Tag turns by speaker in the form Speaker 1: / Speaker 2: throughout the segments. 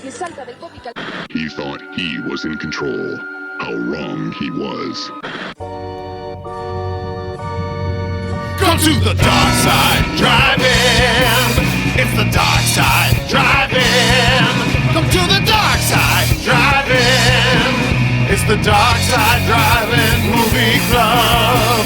Speaker 1: He thought he was in control. How wrong he was.
Speaker 2: Come to the dark side, drive-in. It's the dark side, drive-in. Come to the dark side, drive-in. It's the dark side, drive-in movie club.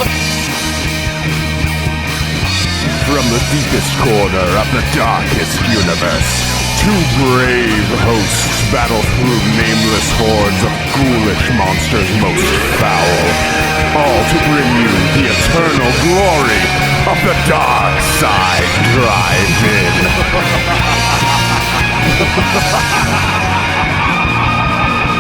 Speaker 3: From the deepest corner of the darkest universe, two brave hosts battle through nameless hordes of ghoulish monsters most foul, all to bring you the eternal glory of the Dark Side Drive-In.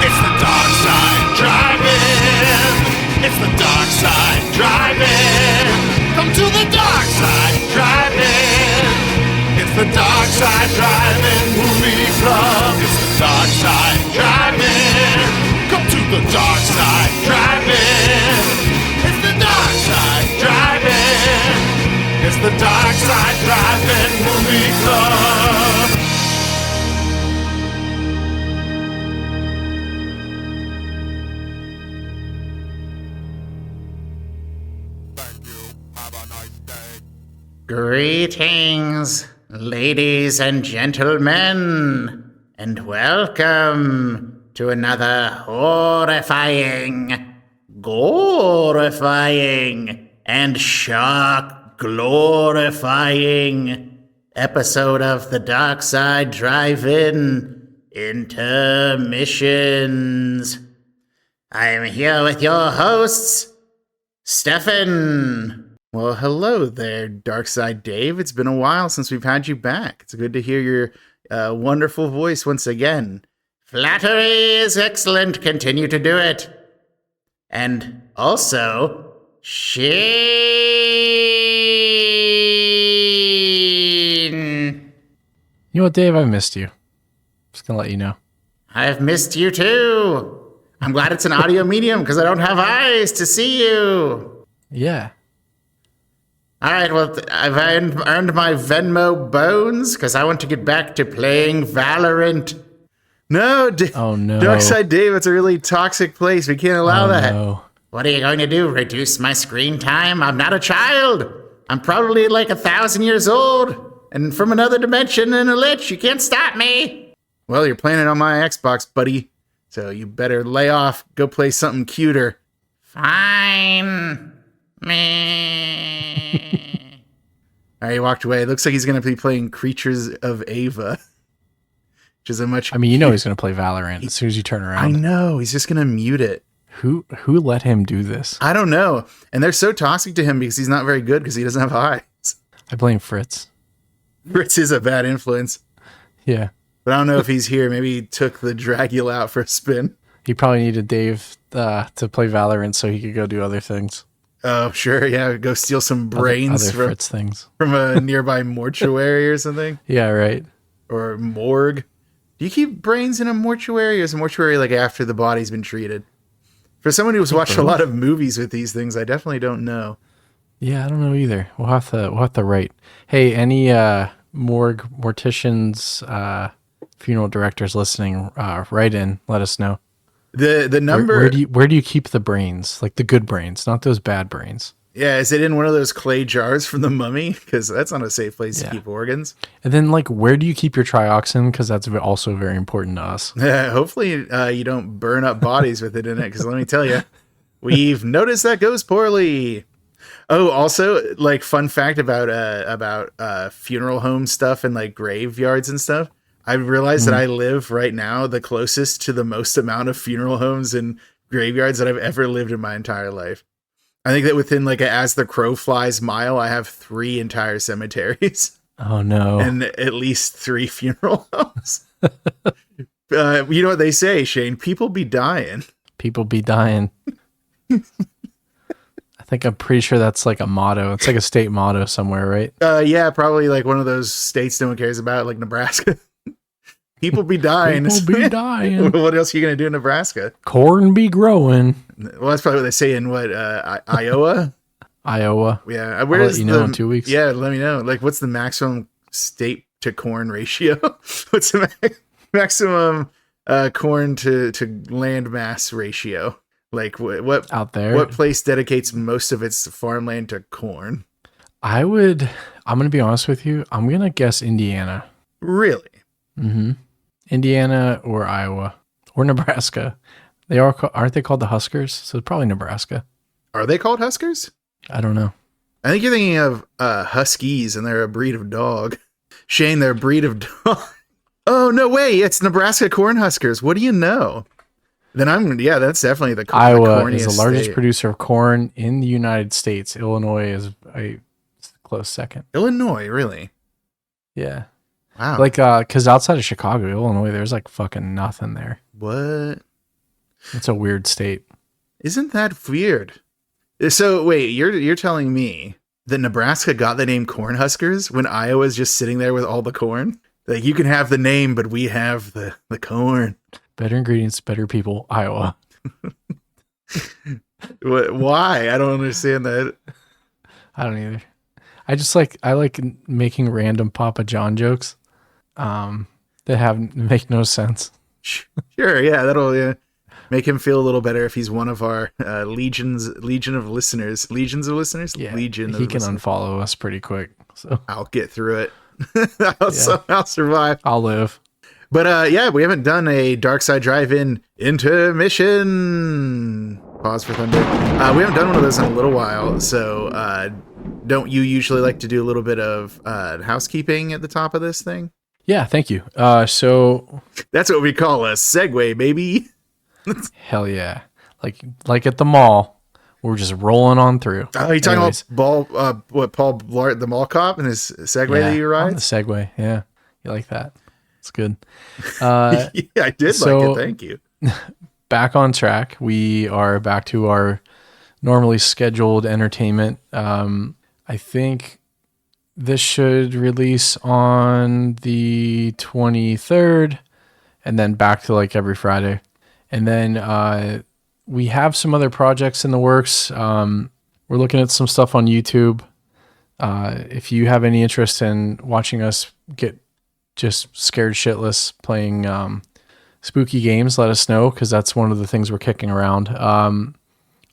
Speaker 2: It's the dark side, drive-in. It's the dark side, drive-in. Come to the dark side, drive-in. It's the dark side, drive-in movie club. It's the dark side, drive-in. Come to the dark side, drive-in. It's the dark side, drive-in. It's the dark side, drive-in movie club.
Speaker 4: Greetings, ladies and gentlemen, and welcome to another horrifying, glorifying, and shock glorifying episode of the Dark Side Drive-In Intermissions. I am here with your hosts, Stefan. Well, hello there, Darkside Dave. It's been a while since we've had you back. It's good to hear your wonderful voice once again. Flattery is excellent. Continue to do it. And also, Sheen.
Speaker 5: You know what, Dave? I've missed you. Just gonna let you know.
Speaker 4: I've missed you too. I'm glad it's an audio medium because I don't have eyes to see you.
Speaker 5: Yeah.
Speaker 4: All right, well, I've earned my Venmo bones because I want to get back to playing Valorant. No,
Speaker 5: Oh, no.
Speaker 4: Darkside Dave, it's a really toxic place. We can't allow that.
Speaker 5: No.
Speaker 4: What are you going to do? Reduce my screen time? I'm not a child. I'm probably like 1,000 years old and from another dimension and a lich. You can't stop me. Well, you're playing it on my Xbox, buddy. So you better lay off. Go play something cuter. Fine. Me. All right, he walked away. It looks like he's going to be playing Creatures of Ava, which is a much.
Speaker 5: I mean, you know he's going to play Valorant as soon as you turn around.
Speaker 4: I know. He's just going to mute it.
Speaker 5: Who let him do this?
Speaker 4: I don't know. And they're so toxic to him because he's not very good because he doesn't have eyes.
Speaker 5: I blame Fritz.
Speaker 4: Fritz is a bad influence.
Speaker 5: Yeah.
Speaker 4: But I don't know if he's here. Maybe he took the Dragula out for a spin.
Speaker 5: He probably needed Dave to play Valorant so he could go do other things.
Speaker 4: Oh, sure. Yeah. Go steal some brains
Speaker 5: other Fritz things.
Speaker 4: from a nearby mortuary or something.
Speaker 5: Yeah, right.
Speaker 4: Or morgue. Do you keep brains in a mortuary, or is a mortuary like after the body's been treated? For someone who's watched a lot of movies with these things, I definitely don't know.
Speaker 5: Yeah, I don't know either. We'll have to write. Hey, any morticians, funeral directors listening, write in. Let us know.
Speaker 4: The number.
Speaker 5: Where do you keep the brains? Like the good brains, not those bad brains.
Speaker 4: Yeah, is it in one of those clay jars from the Mummy? Because that's not a safe place to keep organs.
Speaker 5: And then, like, where do you keep your trioxin? Because that's also very important to us.
Speaker 4: Hopefully, you don't burn up bodies with it in it. Because let me tell you, we've noticed that goes poorly. Oh, also, like, fun fact about funeral home stuff and like graveyards and stuff. I realized that I live right now the closest to the most amount of funeral homes and graveyards that I've ever lived in my entire life. I think that within like as the crow flies mile, I have 3 entire cemeteries.
Speaker 5: Oh no.
Speaker 4: And at least 3 funeral homes. You know what they say, Shane? People be dying.
Speaker 5: People be dying. I'm pretty sure that's like a motto. It's like a state motto somewhere, right?
Speaker 4: Yeah, probably like one of those states no one cares about, like Nebraska. People be dying.
Speaker 5: People be dying.
Speaker 4: What else are you going to do in Nebraska?
Speaker 5: Corn be growing.
Speaker 4: Well, that's probably what they say in Iowa?
Speaker 5: Iowa.
Speaker 4: Yeah.
Speaker 5: I'll let you know in 2 weeks.
Speaker 4: Yeah, let me know. Like, what's the maximum state to corn ratio? What's the maximum corn to land mass ratio? Like what
Speaker 5: Out there.
Speaker 4: What place dedicates most of its farmland to corn?
Speaker 5: I'm going to be honest with you. I'm going to guess Indiana.
Speaker 4: Really?
Speaker 5: Mm-hmm. Indiana or Iowa or Nebraska. Aren't they called the Huskers? So it's probably Nebraska.
Speaker 4: Are they called Huskers?
Speaker 5: I don't know.
Speaker 4: I think you're thinking of Huskies, and they're a breed of dog. Shane, they're a breed of dog. Oh, no way. It's Nebraska Cornhuskers. What do you know? Then that's definitely the
Speaker 5: Iowa is the
Speaker 4: corniest
Speaker 5: largest
Speaker 4: state.
Speaker 5: producer of corn in the United States. Illinois is a close second.
Speaker 4: Illinois, really?
Speaker 5: Yeah.
Speaker 4: Wow.
Speaker 5: Like, because outside of Chicago, Illinois, there's like fucking nothing there.
Speaker 4: What?
Speaker 5: It's a weird state.
Speaker 4: Isn't that weird? So wait, you're telling me that Nebraska got the name Cornhuskers when Iowa's just sitting there with all the corn? Like, you can have the name, but we have the corn.
Speaker 5: Better ingredients, better people, Iowa.
Speaker 4: Why? I don't understand that.
Speaker 5: I don't either. I like making random Papa John jokes that make no sense.
Speaker 4: Sure, yeah, that'll make him feel a little better if he's one of our legion of listeners. Legions of listeners?
Speaker 5: Yeah,
Speaker 4: Legion
Speaker 5: he
Speaker 4: of
Speaker 5: can
Speaker 4: listeners.
Speaker 5: unfollow us pretty quick. So
Speaker 4: I'll get through it. I'll somehow survive.
Speaker 5: I'll live.
Speaker 4: But we haven't done a Dark Side Drive-In intermission. Pause for thunder. We haven't done one of those in a little while, so don't you usually like to do a little bit of housekeeping at the top of this thing?
Speaker 5: Yeah, thank you. So
Speaker 4: That's what we call a segue, baby.
Speaker 5: hell yeah, like at the mall, we're just rolling on through.
Speaker 4: Oh, you talking
Speaker 5: Anyways,
Speaker 4: about Paul Blart, the mall cop, and his Segway that you
Speaker 5: on
Speaker 4: ride?
Speaker 5: the Segway. Yeah, you like that? It's good.
Speaker 4: Yeah, I did like it. Thank you.
Speaker 5: Back on track. We are back to our normally scheduled entertainment. I think this should release on the 23rd, and then back to like every Friday. And then we have some other projects in the works. We're looking at some stuff on YouTube. If you have any interest in watching us get just scared shitless playing spooky games, let us know, because that's one of the things we're kicking around.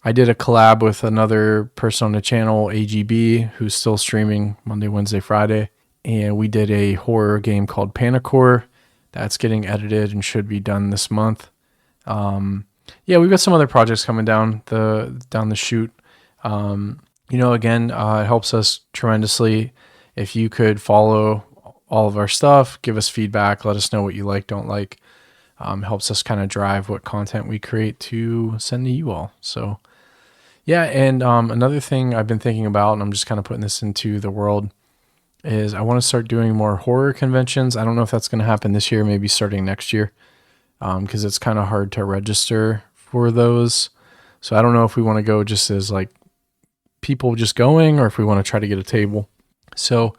Speaker 5: I did a collab with another person on the channel, AGB, who's still streaming Monday, Wednesday, Friday. And we did a horror game called Panicore. That's getting edited and should be done this month. We've got some other projects coming down the chute. Again, it helps us tremendously if you could follow all of our stuff, give us feedback, let us know what you like, don't like. Helps us kind of drive what content we create to send to you all. So yeah. And another thing I've been thinking about, and I'm just kind of putting this into the world, is I want to start doing more horror conventions. I don't know if that's going to happen this year, maybe starting next year, because it's kind of hard to register for those. So I don't know if we want to go just as like people just going, or if we want to try to get a table. So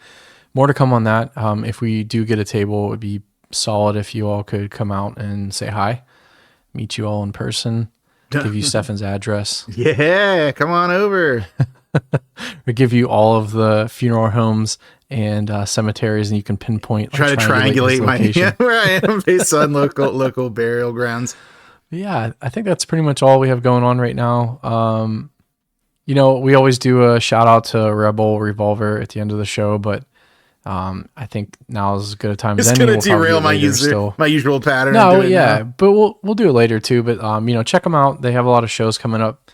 Speaker 5: more to come on that. If we do get a table, it would be solid if you all could come out and say hi, meet you all in person, give you Stefan's address.
Speaker 4: Yeah, come on over.
Speaker 5: Or give you all of the funeral homes and cemeteries, and you can pinpoint.
Speaker 4: Try to triangulate where I am based on local burial grounds.
Speaker 5: Yeah, I think that's pretty much all we have going on right now. We always do a shout out to Rebel Revolver at the end of the show, but I think now is as good a time as any.
Speaker 4: It's going to derail my usual pattern.
Speaker 5: No, yeah, but we'll do it later too. But check them out. They have a lot of shows coming up,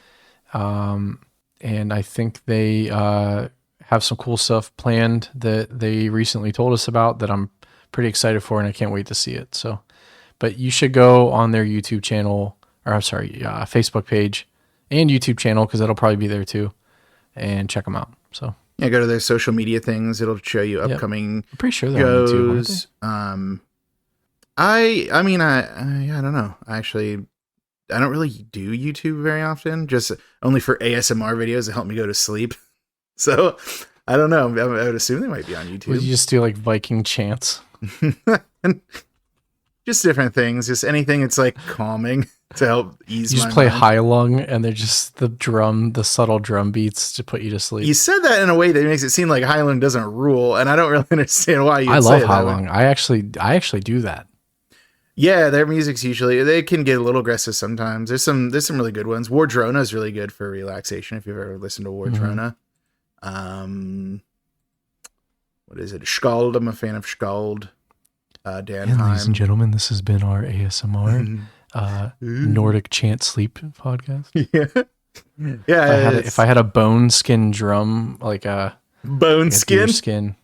Speaker 5: and I think they have some cool stuff planned that they recently told us about that I'm pretty excited for, and I can't wait to see it. So, but you should go on their YouTube channel, Facebook page and YouTube channel, because that'll probably be there too, and check them out. So.
Speaker 4: Yeah, go to their social media things. It'll show you upcoming
Speaker 5: I'm pretty sure they're on
Speaker 4: shows.
Speaker 5: YouTube,
Speaker 4: I don't know. Actually, I don't really do YouTube very often. Just only for ASMR videos to help me go to sleep. So I don't know. I would assume they might be on YouTube.
Speaker 5: Would you just do like Viking chants?
Speaker 4: Just different things. Just anything that's like calming to help ease
Speaker 5: you
Speaker 4: my
Speaker 5: just play
Speaker 4: mind.
Speaker 5: high lung, and they're just the subtle drum beats to put you to sleep.
Speaker 4: You said that in a way that makes it seem like high lung doesn't rule, and I don't really understand why you.
Speaker 5: I love
Speaker 4: say
Speaker 5: high
Speaker 4: that
Speaker 5: lung. I actually do that.
Speaker 4: Yeah, their music's usually, they can get a little aggressive sometimes. There's some really good ones. Wardrona is really good for relaxation if you've ever listened to Wardrona. What is it? Skald. I'm a fan of Skald. Dan
Speaker 5: And ladies and gentlemen, this has been our ASMR Nordic chant sleep podcast.
Speaker 4: Yeah.
Speaker 5: If I had a bone skin drum, like a
Speaker 4: bone
Speaker 5: deer
Speaker 4: skin.
Speaker 5: skin.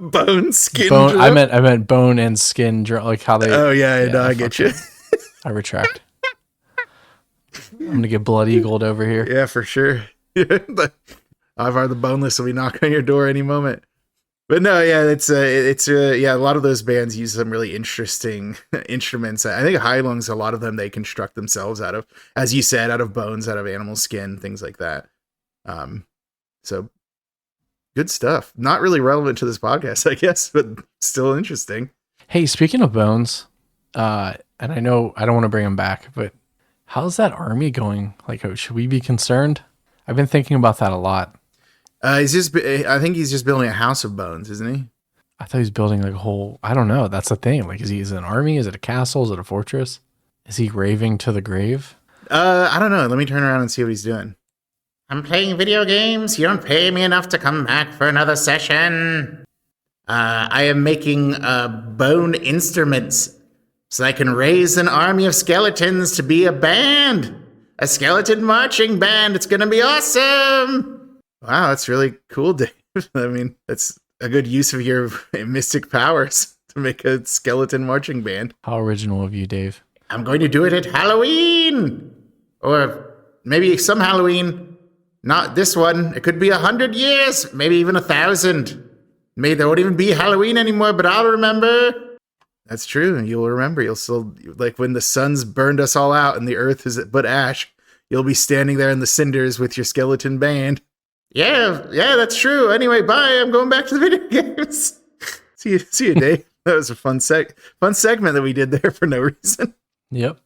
Speaker 4: Bone skin.
Speaker 5: Bone, I meant bone and skin drum, like how they.
Speaker 4: Oh yeah, no, I get you.
Speaker 5: I retract. I'm gonna get blood eagled over here.
Speaker 4: Yeah, for sure. Ivar the Boneless will be knocking on your door any moment. But no, yeah, it's a lot of those bands use some really interesting instruments. I think high lungs, a lot of them they construct themselves out of, as you said, out of bones, out of animal skin, things like that. So good stuff. Not really relevant to this podcast, I guess, but still interesting.
Speaker 5: Hey, speaking of bones, and I know I don't want to bring them back, but how's that army going? Like, should we be concerned? I've been thinking about that a lot.
Speaker 4: I think he's just building a house of bones, isn't he?
Speaker 5: I thought he was building like a whole, I don't know. That's the thing. Like, is it an army? Is it a castle? Is it a fortress? Is he raving to the grave?
Speaker 4: I don't know. Let me turn around and see what he's doing. I'm playing video games. You don't pay me enough to come back for another session. I am making bone instruments so I can raise an army of skeletons to be a band. A skeleton marching band. It's going to be awesome. Wow, that's really cool, Dave. I mean, that's a good use of your mystic powers to make a skeleton marching band.
Speaker 5: How original of you, Dave.
Speaker 4: I'm going to do it at Halloween. Or maybe some Halloween. Not this one. It could be 100 years, maybe even 1,000. Maybe there won't even be Halloween anymore, but I'll remember. That's true. You'll remember. You'll still, like when the sun's burned us all out and the earth is but ash, you'll be standing there in the cinders with your skeleton band. Yeah, that's true. Anyway, bye. I'm going back to the video games. See you, Dave. That was a fun segment that we did there for no reason.
Speaker 5: Yep.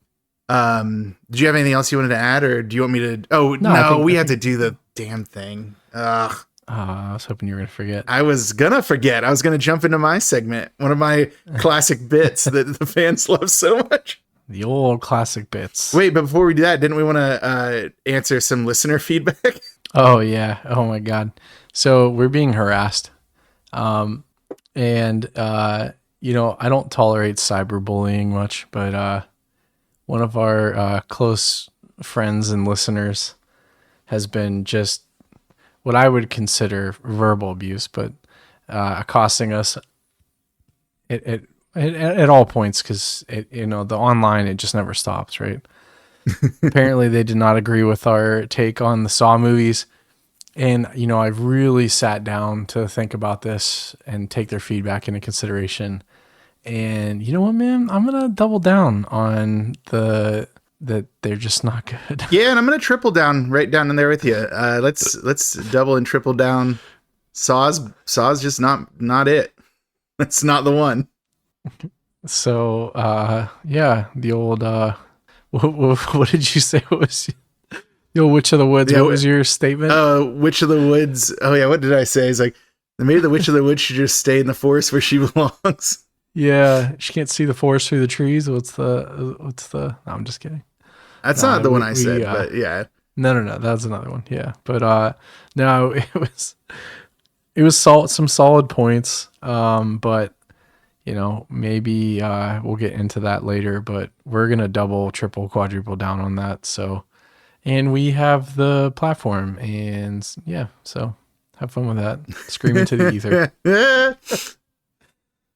Speaker 4: Did you have anything else you wanted to add, or do you want me to? Oh no, we had to do the damn thing. Ugh.
Speaker 5: I was hoping you were gonna forget.
Speaker 4: I was gonna forget. I was gonna jump into my segment, one of my classic bits that the fans love so much.
Speaker 5: The old classic bits.
Speaker 4: Wait, but before we do that, didn't we want to answer some listener feedback?
Speaker 5: Oh yeah. Oh my God. So we're being harassed. I don't tolerate cyberbullying much, but one of our close friends and listeners has been just what I would consider verbal abuse, but accosting us at all points, because the online, it just never stops, right? Apparently they did not agree with our take on the Saw movies. And, I've really sat down to think about this and take their feedback into consideration. And you know what, man? I'm going to double down on that they're just not good.
Speaker 4: Yeah, and I'm going to triple down right down in there with you. Let's double and triple down. Saw's just not it. That's not the one.
Speaker 5: So, the old, what did you say? What was the old Witch of the Woods?
Speaker 4: Yeah,
Speaker 5: what was your statement?
Speaker 4: Witch of the Woods. Oh yeah, what did I say? It's like maybe the Witch of the Woods should just stay in the forest where she belongs.
Speaker 5: Yeah, she can't see the forest through the trees. What's the? No, I'm just kidding.
Speaker 4: That's not the one I said, but yeah.
Speaker 5: No, that's another one. Yeah, but no, it was some solid points. But maybe we'll get into that later. But we're gonna double, triple, quadruple down on that. So, and we have the platform, and yeah, so have fun with that. Scream into the ether.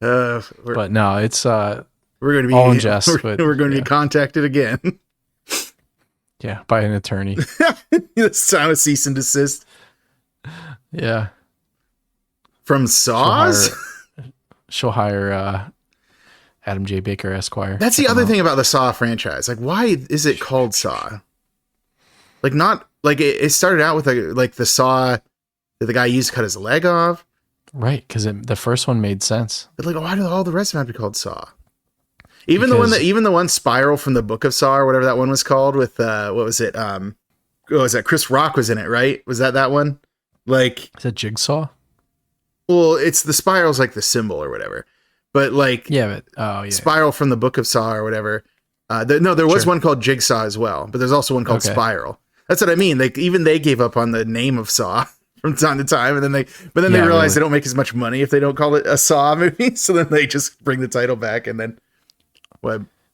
Speaker 5: But no, it's
Speaker 4: we're going to be
Speaker 5: all in jest.
Speaker 4: We're going to be contacted again.
Speaker 5: Yeah, by an attorney.
Speaker 4: This time a cease and desist.
Speaker 5: Yeah.
Speaker 4: From Saws?
Speaker 5: She'll hire Adam J. Baker Esquire.
Speaker 4: That's the other thing about the Saw franchise. Like, why is it called Saw? Like, not like it started out with the saw that the guy used to cut his leg off.
Speaker 5: Right, because the first one made sense.
Speaker 4: But like, why do all the rest of them have to be called Saw? Even the one Spiral from the Book of Saw or whatever that one was called with what was it? What was that? Chris Rock was in it, right? Was that one? Like,
Speaker 5: is that Jigsaw?
Speaker 4: Well, it's the spiral's like the symbol or whatever. but like
Speaker 5: but
Speaker 4: Spiral from the Book of Saw or whatever. There was one called Jigsaw as well, but there's also one called Spiral. That's what I mean. Like even they gave up on the name of Saw from time to time, and then they realize they don't make as much money if they don't call it a Saw movie. So then they just bring the title back, and then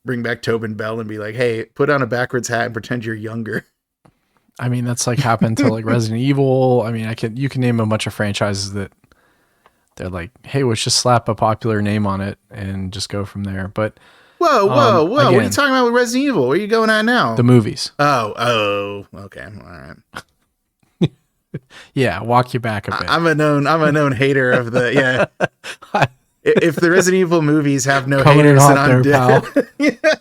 Speaker 4: bring back Tobin Bell and be like, "Hey, put on a backwards hat and pretend you're younger."
Speaker 5: I mean, that's like happened to like Resident Evil. I mean, you can name a bunch of franchises that they're like, "Hey, let's just slap a popular name on it and just go from there." But
Speaker 4: whoa! Again, what are you talking about with Resident Evil? Where are you going at now?
Speaker 5: The movies.
Speaker 4: Oh, okay, all right.
Speaker 5: Yeah, walk you back a bit.
Speaker 4: I'm a known hater of the If the Resident Evil movies have no
Speaker 5: Coming
Speaker 4: haters,
Speaker 5: in hot
Speaker 4: then I'm
Speaker 5: there,
Speaker 4: dead.
Speaker 5: pal.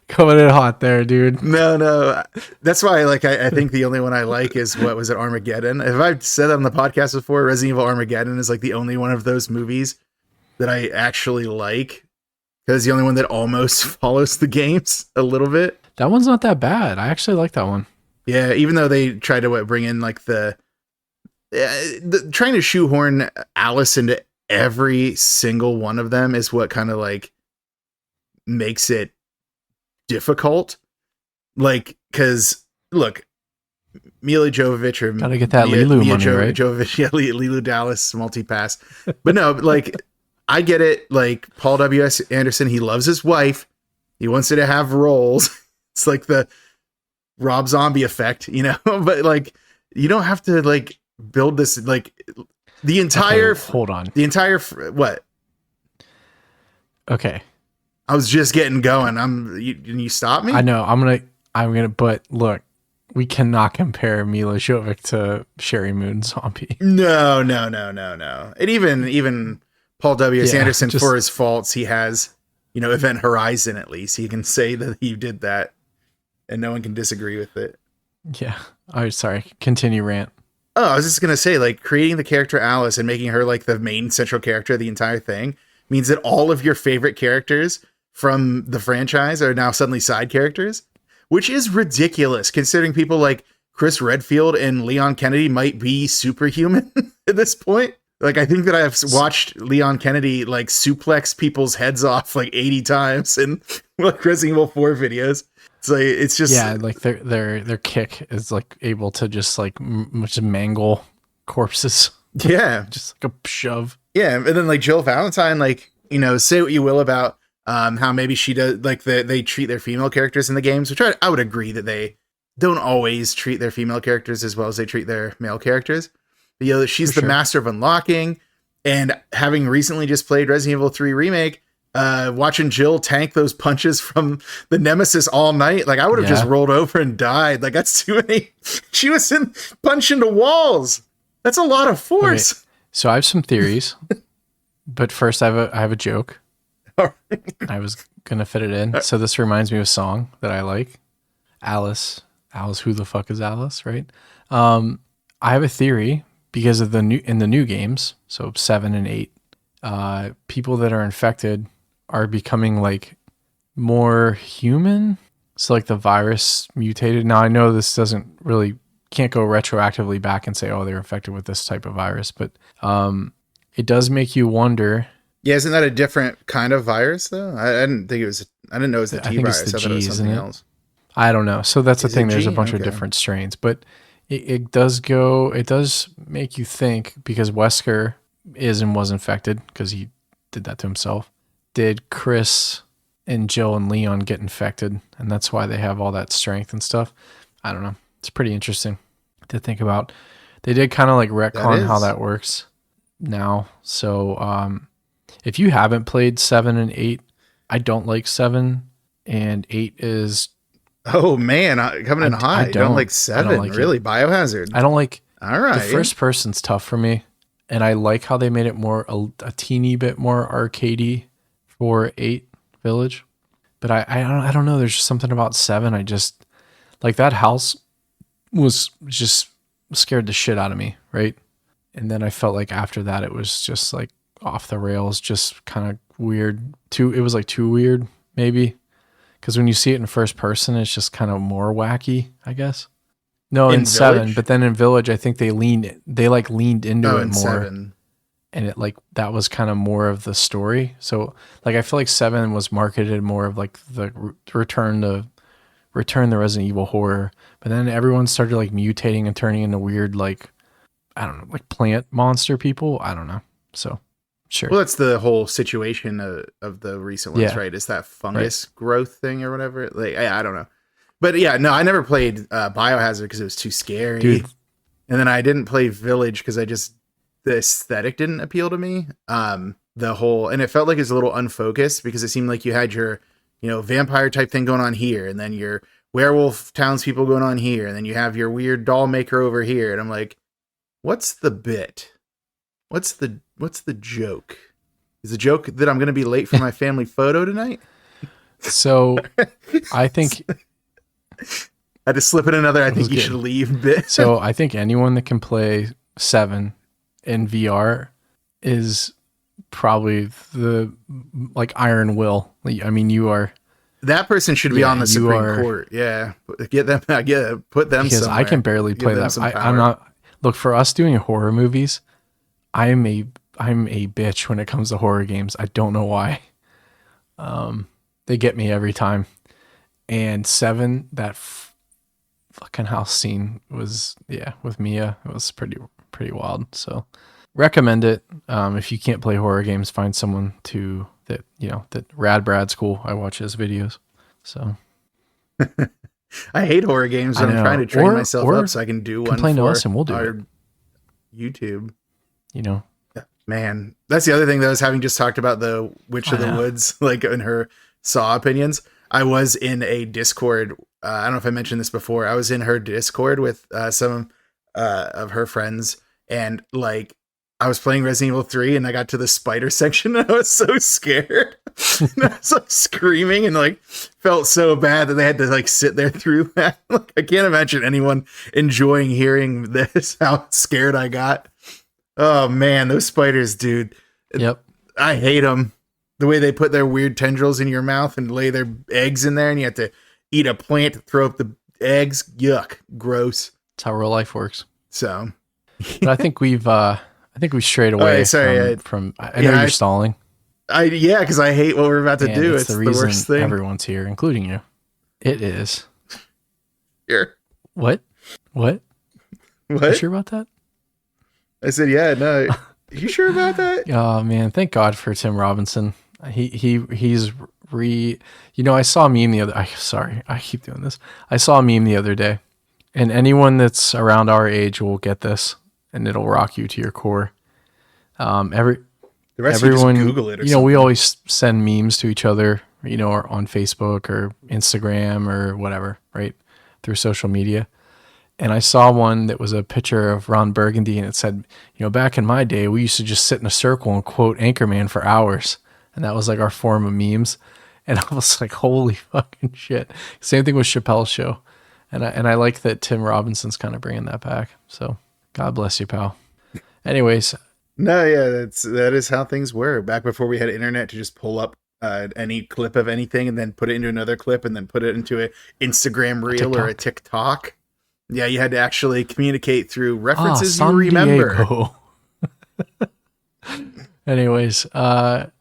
Speaker 5: Coming in hot there, dude.
Speaker 4: No. That's why I think the only one I like is what was it, Armageddon. If I've said that on the podcast before, Resident Evil Armageddon is like the only one of those movies that I actually like. Because it's the only one that almost follows the games a little bit.
Speaker 5: That one's not that bad. I actually like that one.
Speaker 4: Yeah, even though they try to bring in like the trying to shoehorn Alice into every single one of them is what kind of like makes it difficult. Like, because look, Mila Jovovich or
Speaker 5: gotta get that Lilu money, right?
Speaker 4: Jovovich, yeah, Lilu Dallas multi-pass. But no, like I get it. Like Paul W.S. Anderson, he loves his wife. He wants her to have roles. It's like the Rob Zombie effect, you know. But like, you don't have to like build this like the entire.
Speaker 5: Okay, hold on.
Speaker 4: The entire what?
Speaker 5: Okay.
Speaker 4: I was just getting going. You stop me?
Speaker 5: I know. I'm gonna. But look, we cannot compare Mila Jovovich to Sherry Moon Zombie.
Speaker 4: No. And even Paul W.S. Anderson, for his faults, he has, Event Horizon at least. He can say that he did that, and no one can disagree with it.
Speaker 5: Yeah. Oh, sorry. Continue rant.
Speaker 4: Oh, I was just gonna say, like, creating the character Alice and making her like the main central character of the entire thing means that all of your favorite characters from the franchise are now suddenly side characters, which is ridiculous considering people like Chris Redfield and Leon Kennedy might be superhuman at this point. Like, I think that I've watched Leon Kennedy like suplex people's heads off like 80 times in like Resident Evil 4 videos. It's like, it's just,
Speaker 5: yeah, like their kick is like able to just like just mangle corpses.
Speaker 4: Yeah.
Speaker 5: Just like a shove.
Speaker 4: Yeah. And then like Jill Valentine, like, say what you will about how maybe she does, like they treat their female characters in the games, which I would agree that they don't always treat their female characters as well as they treat their male characters. But, she's the master of unlocking, and having recently just played Resident Evil 3 Remake, watching Jill tank those punches from the Nemesis all night, like I would have just rolled over and died. Like that's too many. She was punching the walls. That's a lot of force.
Speaker 5: Okay. So I have some theories, but first I have a joke. I was gonna fit it in. So this reminds me of a song that I like. Alice, who the fuck is Alice, right? I have a theory because of in the new games, so 7 and 8, people that are infected are becoming like more human. So like the virus mutated. Now I know this can't go retroactively back and say, oh, they're infected with this type of virus, but it does make you wonder.
Speaker 4: Yeah, isn't that a different kind of virus though? I didn't know it was the T virus. I thought it was something else.
Speaker 5: I don't know. So that's the thing. There's a bunch of different strains, but it does make you think, because Wesker is and was infected because he did that to himself. Did Chris and Jill and Leon get infected? And that's why they have all that strength and stuff. I don't know. It's pretty interesting to think about. They did kind of like retcon how that works now. So, if you haven't played 7 and 8, I don't like 7, and 8 is...
Speaker 4: Oh, man, coming in high. I don't like 7,
Speaker 5: like
Speaker 4: really? Biohazard.
Speaker 5: I don't like...
Speaker 4: All right.
Speaker 5: The first person's tough for me, and I like how they made it more a teeny bit more arcadey for 8 Village. But I don't know. There's just something about 7. I just... Like, that house was just scared the shit out of me, right? And then I felt like after that, it was just like off the rails, just kind of weird. It was like too weird, maybe. Because when you see it in first person, it's just kind of more wacky, I guess. No, in 7, but then in Village, I think they leaned into it more. 7. and it like that was kind of more of the story. So like I feel like 7 was marketed more of like the return the Resident Evil horror, but then everyone started like mutating and turning into weird like I don't know, like plant monster people. I don't know. So sure.
Speaker 4: Well, that's the whole situation of the recent ones,
Speaker 5: Yeah.
Speaker 4: right? Is that fungus growth thing or whatever? Like I don't know. But yeah, no, I never played Biohazard because it was too scary.
Speaker 5: Dude.
Speaker 4: And then I didn't play Village because the aesthetic didn't appeal to me. And it felt like it was a little unfocused because it seemed like you had your, vampire type thing going on here, and then your werewolf townspeople going on here, and then you have your weird doll maker over here. And I'm like, what's the bit? What's the joke? Is the joke that I'm going to be late for my family photo tonight?
Speaker 5: So I think
Speaker 4: I had to slip in another. I think you should leave bit.
Speaker 5: So I think anyone that can play 7 in VR is probably the like Iron Will. I mean, you are.
Speaker 4: That person should be on the Supreme Court. Yeah, put them
Speaker 5: because
Speaker 4: somewhere.
Speaker 5: I can barely play that. I'm not. Look, for us doing horror movies, I'm a bitch when it comes to horror games. I don't know why. They get me every time. And 7, that fucking house scene was, with Mia, it was pretty wild. So recommend it. If you can't play horror games, find someone that Rad Brad's cool. I watch his videos. So
Speaker 4: I hate horror games. I'm trying to train myself up so I can do one.
Speaker 5: Complain to us and we'll do it.
Speaker 4: YouTube. Man, that's the other thing that I was having just talked about the Witch of the Woods, like in her Saw opinions. I was in a Discord. I don't know if I mentioned this before. I was in her Discord with some of her friends, and like I was playing Resident Evil 3, and I got to the spider section, and I was so scared. And I was like screaming, and like felt so bad that they had to like sit there through that. Like, I can't imagine anyone enjoying hearing this. How scared I got. Oh man, those spiders, dude.
Speaker 5: Yep.
Speaker 4: I hate them. The way they put their weird tendrils in your mouth and lay their eggs in there, and you have to eat a plant to throw up the eggs. Yuck. Gross.
Speaker 5: That's how real life works.
Speaker 4: So,
Speaker 5: but I think we've strayed away from I know you're stalling.
Speaker 4: Because I hate what we're about to do. It's
Speaker 5: the
Speaker 4: reason worst thing.
Speaker 5: Everyone's here, including you. It is.
Speaker 4: Here.
Speaker 5: What?
Speaker 4: What?
Speaker 5: You sure about that?
Speaker 4: I said, yeah, no. You sure about that?
Speaker 5: Oh man, thank God for Tim Robinson. He's I saw a meme the other. Sorry, I keep doing this. I saw a meme the other day, and anyone that's around our age will get this, and it'll rock you to your core. The rest everyone, just Google it or something. We always send memes to each other, or on Facebook or Instagram or whatever, right? Through social media. And I saw one that was a picture of Ron Burgundy, and it said, back in my day, we used to just sit in a circle and quote Anchorman for hours. And that was like our form of memes. And I was like, holy fucking shit. Same thing with Chappelle's show. And I like that Tim Robinson's kind of bringing that back. So God bless you, pal. Anyways.
Speaker 4: No, yeah, that is how things were. Back before we had internet to just pull up any clip of anything and then put it into another clip and then put it into an Instagram reel or a TikTok. Yeah, you had to actually communicate through references you remember. Anyways,
Speaker 5: I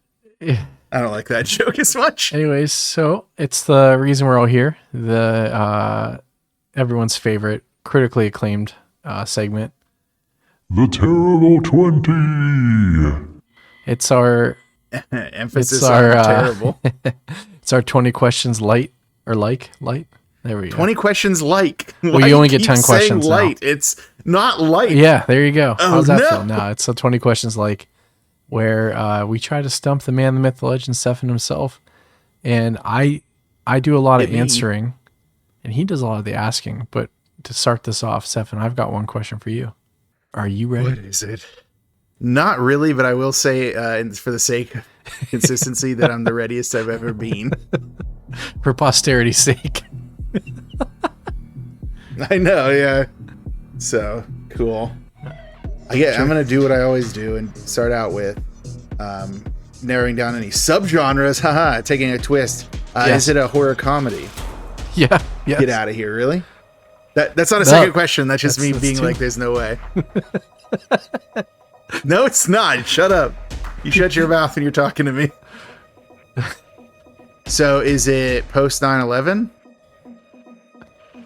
Speaker 4: don't like that joke as much.
Speaker 5: Anyways, so it's the reason we're all here. The everyone's favorite, critically acclaimed segment.
Speaker 3: The Terrible 20.
Speaker 5: It's our
Speaker 4: emphasis on terrible.
Speaker 5: It's our 20 questions light or like. There we go.
Speaker 4: 20 questions like.
Speaker 5: Well, you only get 10 questions
Speaker 4: light.
Speaker 5: now.
Speaker 4: It's not light.
Speaker 5: Yeah, there you go.
Speaker 4: Oh,
Speaker 5: how's that feel? No, it's a 20 questions like, where we try to stump the man, the myth, the legend, Stefan himself. And I do a lot of answering, and he does a lot of the asking. But to start this off, Stefan, I've got one question for you. Are you ready?
Speaker 4: What is it? Not really, but I will say, for the sake of consistency, that I'm the readiest I've ever been.
Speaker 5: For posterity's sake.
Speaker 4: I know, yeah. So, cool. I'm going to do what I always do and start out with narrowing down any subgenres. Taking a twist. Is it a horror comedy?
Speaker 5: Yeah. Yes.
Speaker 4: Get out of here, really? That's not a second question. That's just me being like, there's no way. No, it's not. Shut up. You shut your mouth when you're talking to me. So is it post 9/11? Did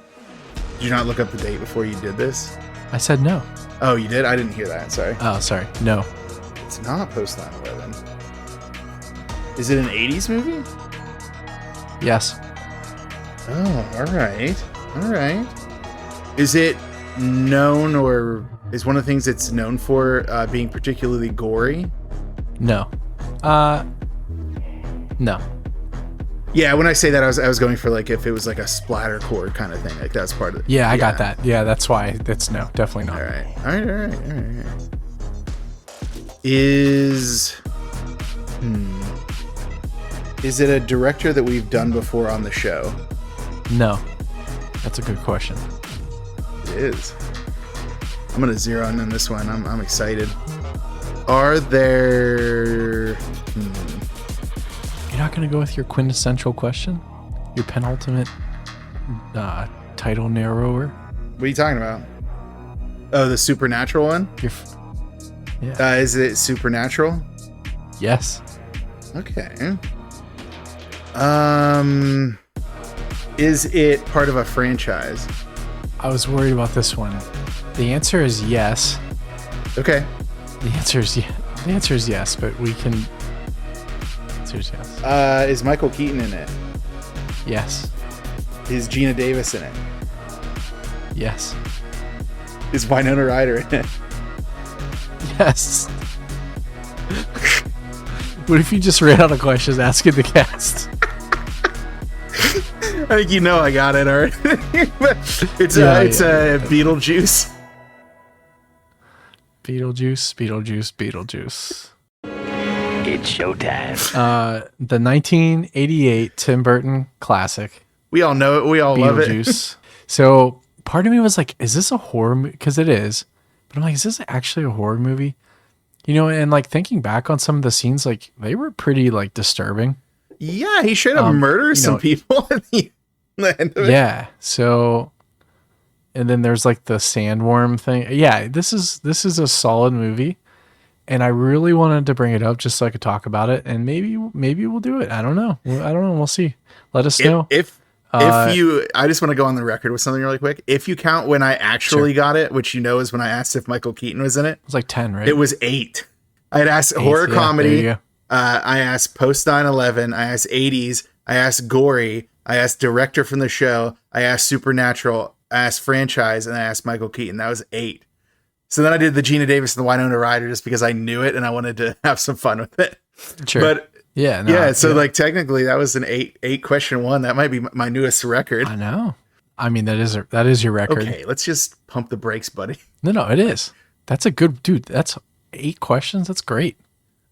Speaker 4: you not look up the date before you did this?
Speaker 5: I said no.
Speaker 4: Oh, you did? I didn't hear that. Sorry.
Speaker 5: Oh, sorry. No.
Speaker 4: It's not post 9/11. Is it an 80s movie?
Speaker 5: Yes.
Speaker 4: Oh, all right. All right. Is it known, or is one of the things it's known for being particularly gory?
Speaker 5: No. No.
Speaker 4: Yeah, when I say that, I was going for like if it was like a splattercore kind of thing. Like that's part of it.
Speaker 5: Yeah, I got that. Yeah, that's why. That's no, definitely not.
Speaker 4: All right. All right. All right. All right. Is it a director that we've done before on the show?
Speaker 5: No. That's a good question.
Speaker 4: It is. I'm gonna zero in on this one. I'm excited. Are there?
Speaker 5: You're not going to go with your quintessential question? Your penultimate title narrower?
Speaker 4: What are you talking about? Oh, the supernatural one?
Speaker 5: Yeah.
Speaker 4: Is it supernatural?
Speaker 5: Yes.
Speaker 4: Okay. Is it part of a franchise?
Speaker 5: I was worried about this one. The answer is yes.
Speaker 4: Okay.
Speaker 5: The answer is yes, but we can... The answer is yes.
Speaker 4: Is Michael Keaton in it?
Speaker 5: Yes.
Speaker 4: Is Gina Davis in it?
Speaker 5: Yes.
Speaker 4: Is Winona Ryder in it?
Speaker 5: Yes. What if you just ran out of questions asking the cast?
Speaker 4: I think you know I got it already. It's Beetlejuice. Beetlejuice.
Speaker 6: It's showtime.
Speaker 5: The 1988 Tim Burton classic.
Speaker 4: We all know it. We all love it.
Speaker 5: Beetlejuice. So part of me was like, is this a horror movie? Because it is. But I'm like, is this actually a horror movie? You know, and like thinking back on some of the scenes, like they were pretty like disturbing.
Speaker 4: Yeah, he straight up murders some people at the end of it.
Speaker 5: Yeah. So, and then there's like the sandworm thing. Yeah, this is a solid movie. And I really wanted to bring it up just so I could talk about it, and maybe we'll do it. I don't know. We'll see. Let us know.
Speaker 4: If you, I just want to go on the record with something really quick. If you count when I actually got it, which you know is when I asked if Michael Keaton was in it.
Speaker 5: It was like 10, right?
Speaker 4: It was 8. I had asked horror comedy. I asked post 9/11. I asked 80s. I asked gory. I asked director from the show. I asked supernatural. I asked franchise, and I asked Michael Keaton. That was 8. So then I did the Gina Davis and the Winona Ryder just because I knew it and I wanted to have some fun with it.
Speaker 5: Sure.
Speaker 4: But
Speaker 5: so
Speaker 4: like technically that was an 8 question one. That might be my newest record.
Speaker 5: I know. I mean, that is your record.
Speaker 4: Okay, let's just pump the brakes, buddy.
Speaker 5: No, it is. That's a good dude. That's 8 questions. That's great.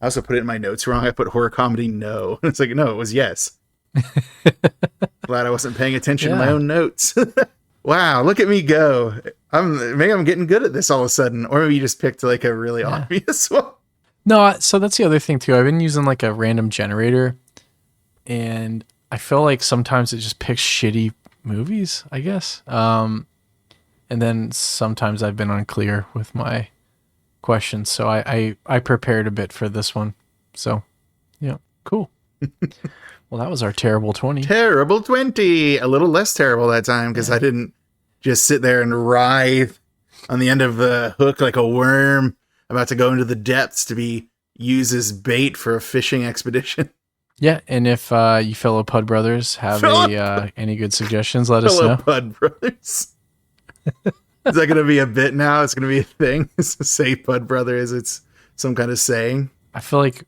Speaker 4: I also put it in my notes wrong. I put horror comedy no. It's like, no, it was yes. Glad I wasn't paying attention to my own notes. Wow, look at me go. Maybe I'm getting good at this all of a sudden. Or maybe you just picked like a really obvious one.
Speaker 5: No, so that's the other thing too. I've been using like a random generator, and I feel like sometimes it just picks shitty movies, I guess. And then sometimes I've been unclear with my questions. So I prepared a bit for this one. So, yeah, cool. Well, that was our terrible 20.
Speaker 4: Terrible 20. A little less terrible that time because I didn't just sit there and writhe on the end of the hook like a worm about to go into the depths to be used as bait for a fishing expedition.
Speaker 5: Yeah, and if you fellow Pud Brothers have any good suggestions, let us know.
Speaker 4: Pud Brothers. Is that going to be a bit now? It's going to be a thing? Say Pud Brothers. It's some kind of saying.
Speaker 5: I feel like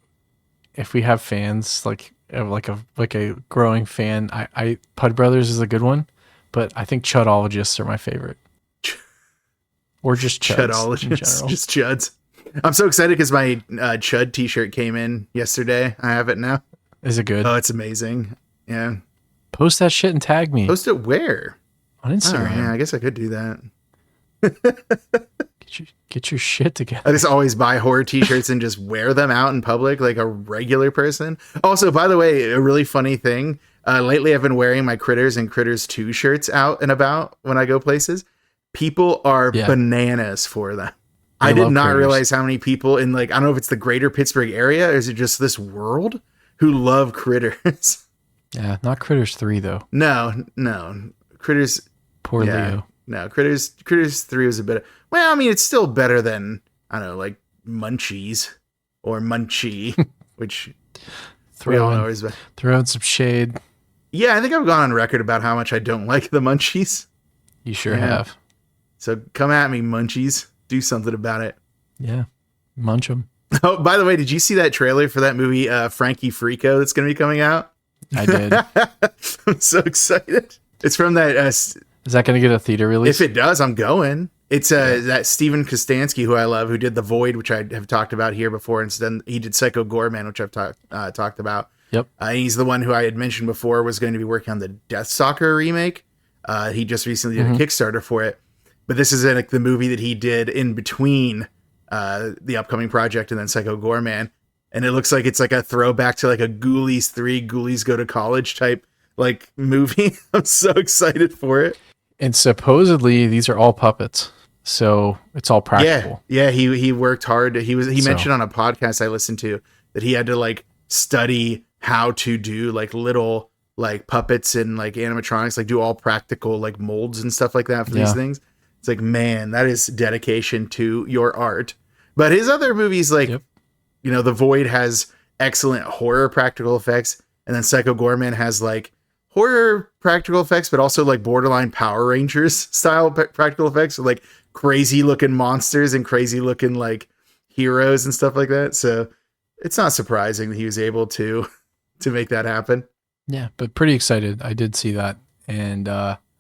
Speaker 5: if we have fans, like a growing fan, I Pud Brothers is a good one, but I think Chudologists are my favorite. Or just Chuds.
Speaker 4: Chudologists, just Chuds. I'm so excited because my Chud t-shirt came in yesterday. I have it now.
Speaker 5: Is it good?
Speaker 4: Oh, it's amazing. Yeah.
Speaker 5: Post that shit and tag me.
Speaker 4: Post it where?
Speaker 5: On Instagram.
Speaker 4: Oh, yeah, I guess I could do that.
Speaker 5: Get your shit together.
Speaker 4: I just always buy horror t-shirts and just wear them out in public like a regular person. Also, by the way, a really funny thing. Lately, I've been wearing my Critters and Critters 2 shirts out and about when I go places. People are bananas for them. I did
Speaker 5: love
Speaker 4: not
Speaker 5: critters.
Speaker 4: realize how many people in like, I don't know if it's the greater Pittsburgh area or is it just this world who love critters.
Speaker 5: Yeah, not Critters 3 though.
Speaker 4: No. Critters.
Speaker 5: Poor
Speaker 4: Yeah.
Speaker 5: Leo.
Speaker 4: No, Critters 3 was a bit. Well, I mean, it's still better than, I don't know, like Munchies or Munchie, which we all know is better.
Speaker 5: Throw in some shade.
Speaker 4: Yeah, I think I've gone on record about how much I don't like the Munchies.
Speaker 5: You sure
Speaker 4: Yeah.
Speaker 5: have.
Speaker 4: So come at me, Munchies. Do something about it.
Speaker 5: Yeah. Munch them.
Speaker 4: Oh, by the way, did you see that trailer for that movie, Frankie Frico, that's going to be coming out?
Speaker 5: I did.
Speaker 4: I'm so excited. It's from that.
Speaker 5: Is that going to get a theater release?
Speaker 4: If it does, I'm going. It's that Steven Kostansky, who I love, who did The Void, which I have talked about here before. And then he did Psycho Goreman, which I've talked about.
Speaker 5: Yep.
Speaker 4: He's the one who I had mentioned before was going to be working on the Deathstalker remake. He just recently did a Kickstarter for it. But this is like the movie that he did in between the upcoming project and then Psycho Goreman. And it looks like it's like a throwback to like a Ghoulies 3, Ghoulies Go to College type like movie. I'm so excited for it.
Speaker 5: And supposedly these are all puppets. So it's all practical.
Speaker 4: Yeah. He worked hard. He mentioned on a podcast I listened to that he had to like study how to do like little like puppets and like animatronics, like do all practical like molds and stuff like that for these things. It's like, man, that is dedication to your art. But his other movies, like, you know, The Void has excellent horror practical effects. And then Psycho Goreman has like horror practical effects, but also like borderline Power Rangers style practical effects with like crazy looking monsters and crazy looking like heroes and stuff like that. So it's not surprising that he was able to make that happen.
Speaker 5: Yeah, but pretty excited. I did see that. And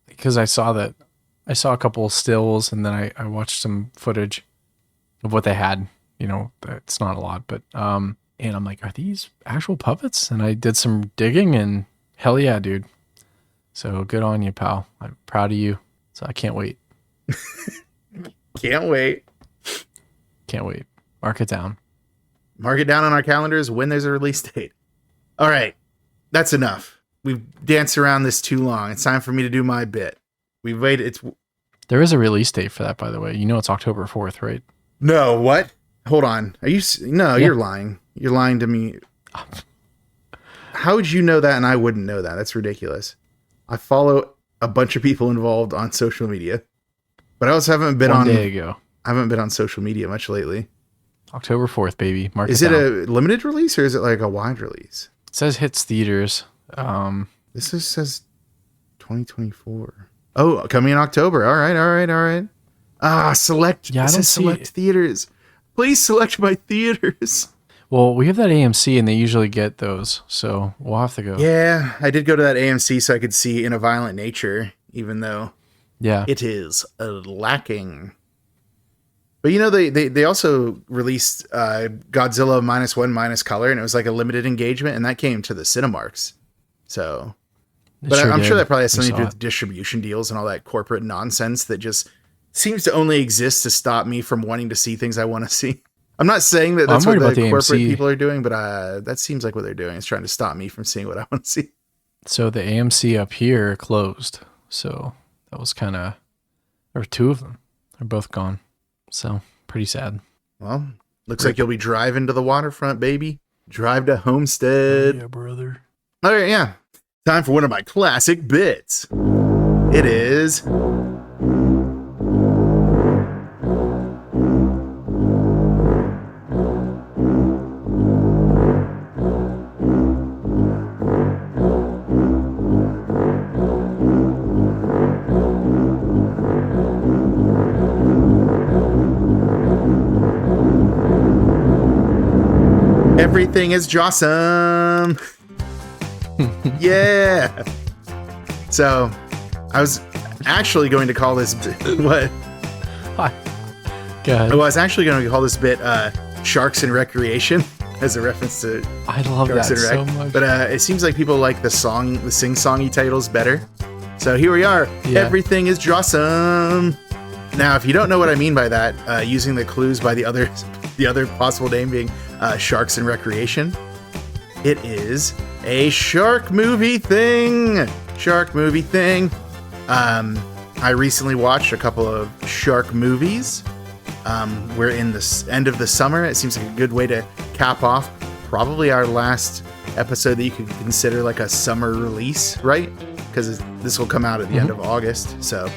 Speaker 5: because I saw a couple of stills and then I watched some footage of what they had. You know, it's not a lot, but and I'm like, are these actual puppets? And I did some digging and hell yeah, dude. So good on you, pal. I'm proud of you. So I can't wait.
Speaker 4: Can't wait.
Speaker 5: Can't wait. Mark it down.
Speaker 4: Mark it down on our calendars when there's a release date. All right. That's enough. We've danced around this too long. It's time for me to do my bit. We've waited.
Speaker 5: There is a release date for that, by the way. You know it's October 4th, right?
Speaker 4: No, what? Hold on. Are you? No,
Speaker 5: Yeah.
Speaker 4: You're lying. You're lying to me. How would you know that and I wouldn't know that? That's ridiculous. I follow a bunch of people involved on social media, but I also haven't been
Speaker 5: One day ago.
Speaker 4: I haven't been on social media much lately.
Speaker 5: October 4th, baby. Mark
Speaker 4: Is
Speaker 5: it
Speaker 4: it
Speaker 5: down.
Speaker 4: a limited release or is it like a wide release?
Speaker 5: It says hits theaters.
Speaker 4: This just says 2024. Oh, coming in October. All right. Select.
Speaker 5: Yeah, I
Speaker 4: it
Speaker 5: don't
Speaker 4: says
Speaker 5: see
Speaker 4: select
Speaker 5: it.
Speaker 4: theaters. Please select my theaters.
Speaker 5: Well, we have that AMC and they usually get those. So we'll have to go.
Speaker 4: Yeah, I did go to that AMC so I could see In a Violent Nature, even though
Speaker 5: Yeah.
Speaker 4: it is lacking. But you know, they also released Godzilla -1 color, and it was like a limited engagement, and that came to the Cinemarks. So, but I'm sure that probably has something to do with distribution deals and all that corporate nonsense that just seems to only exist to stop me from wanting to see things I want to see. I'm not saying that that's
Speaker 5: I'm
Speaker 4: what
Speaker 5: worried
Speaker 4: the
Speaker 5: about the
Speaker 4: corporate
Speaker 5: AMC.
Speaker 4: people are doing, but that seems like what they're doing. It's trying to stop me from seeing what I want to see.
Speaker 5: So the AMC up here closed. So that was kind of, or two of them. They're both gone. So pretty sad.
Speaker 4: Well, looks like you'll be driving to the waterfront, baby. Drive to Homestead.
Speaker 5: Yeah, brother.
Speaker 4: All right, yeah. Time for one of my classic bits. It is... Everything is Jawsome. Yeah. So, I was actually going to call this what?
Speaker 5: Go ahead.
Speaker 4: I was actually going to call this bit Sharks in Recreation as a reference to
Speaker 5: I love that
Speaker 4: Sharks in Rec.
Speaker 5: so much.
Speaker 4: But it seems like people like the sing-songy titles better. So here we are.
Speaker 5: Yeah.
Speaker 4: Everything is Jawsome. Now, if you don't know what I mean by that, using the clues by the other possible name being Sharks in Recreation, it is a shark movie thing. Shark movie thing. I recently watched a couple of shark movies. We're in the end of the summer. It seems like a good way to cap off probably our last episode that you could consider like a summer release, right? Because this will come out at the end of August. So,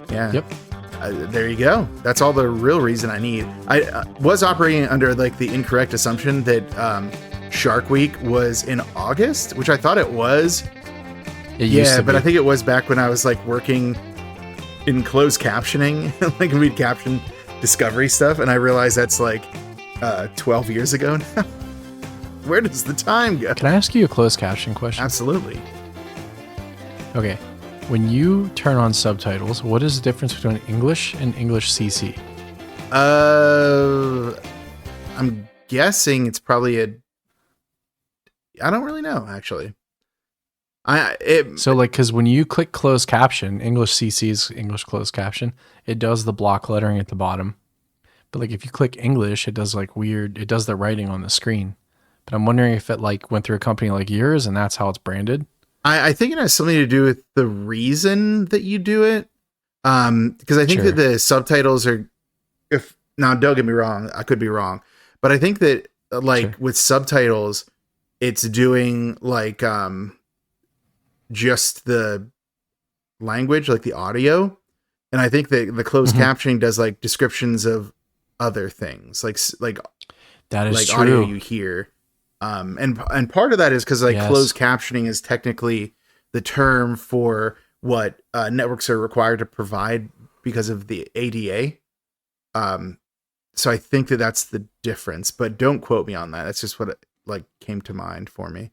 Speaker 4: yeah.
Speaker 5: Yep.
Speaker 4: There you go. That's all the real reason I need. I was operating under like the incorrect assumption that Shark Week was in August, which I thought it was.
Speaker 5: It used to
Speaker 4: but
Speaker 5: be.
Speaker 4: I think it was back when I was like working in closed captioning, like we'd caption Discovery stuff, and I realized that's like 12 years ago now. Where does the time go?
Speaker 5: Can I ask you a closed caption question?
Speaker 4: Absolutely.
Speaker 5: Okay. When you turn on subtitles, what is the difference between English and English CC?
Speaker 4: I'm guessing it's probably I don't really know, actually.
Speaker 5: Because when you click closed caption, English CC is English closed caption. It does the block lettering at the bottom. But like if you click English, it does like weird. It does the writing on the screen. But I'm wondering if it like went through a company like yours and that's how it's branded.
Speaker 4: I think it has something to do with the reason that you do it. Because I think that the subtitles are, now don't get me wrong, I could be wrong, but I think that with subtitles, it's doing like just the language, like the audio. And I think that the closed captioning does like descriptions of other things, like
Speaker 5: that is
Speaker 4: like
Speaker 5: true.
Speaker 4: audio you hear. And part of that is because closed captioning is technically the term for what networks are required to provide because of the ADA. So I think that that's the difference, but don't quote me on that. That's just what came to mind for me.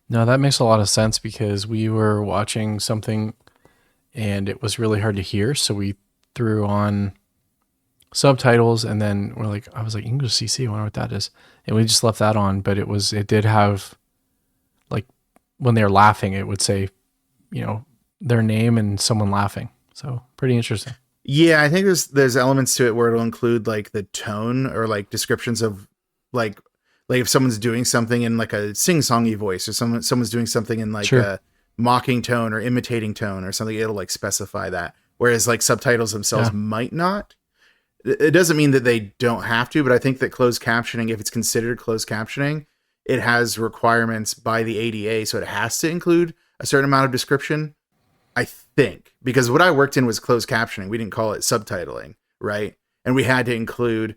Speaker 5: No, that makes a lot of sense because we were watching something and it was really hard to hear. So we threw on subtitles and then I was like, English CC, I wonder what that is. And we just left that on, but it did have like when they're laughing, it would say, their name and someone laughing. So pretty interesting.
Speaker 4: Yeah. I think there's elements to it where it'll include like the tone or like descriptions of like if someone's doing something in like a sing-songy voice or someone's doing something in like a mocking tone or imitating tone or something, it'll like specify that. Whereas like subtitles themselves might not. It doesn't mean that they don't have to, but I think that closed captioning, if it's considered closed captioning, it has requirements by the ADA, so it has to include a certain amount of description, I think. Because what I worked in was closed captioning. We didn't call it subtitling, right? And we had to include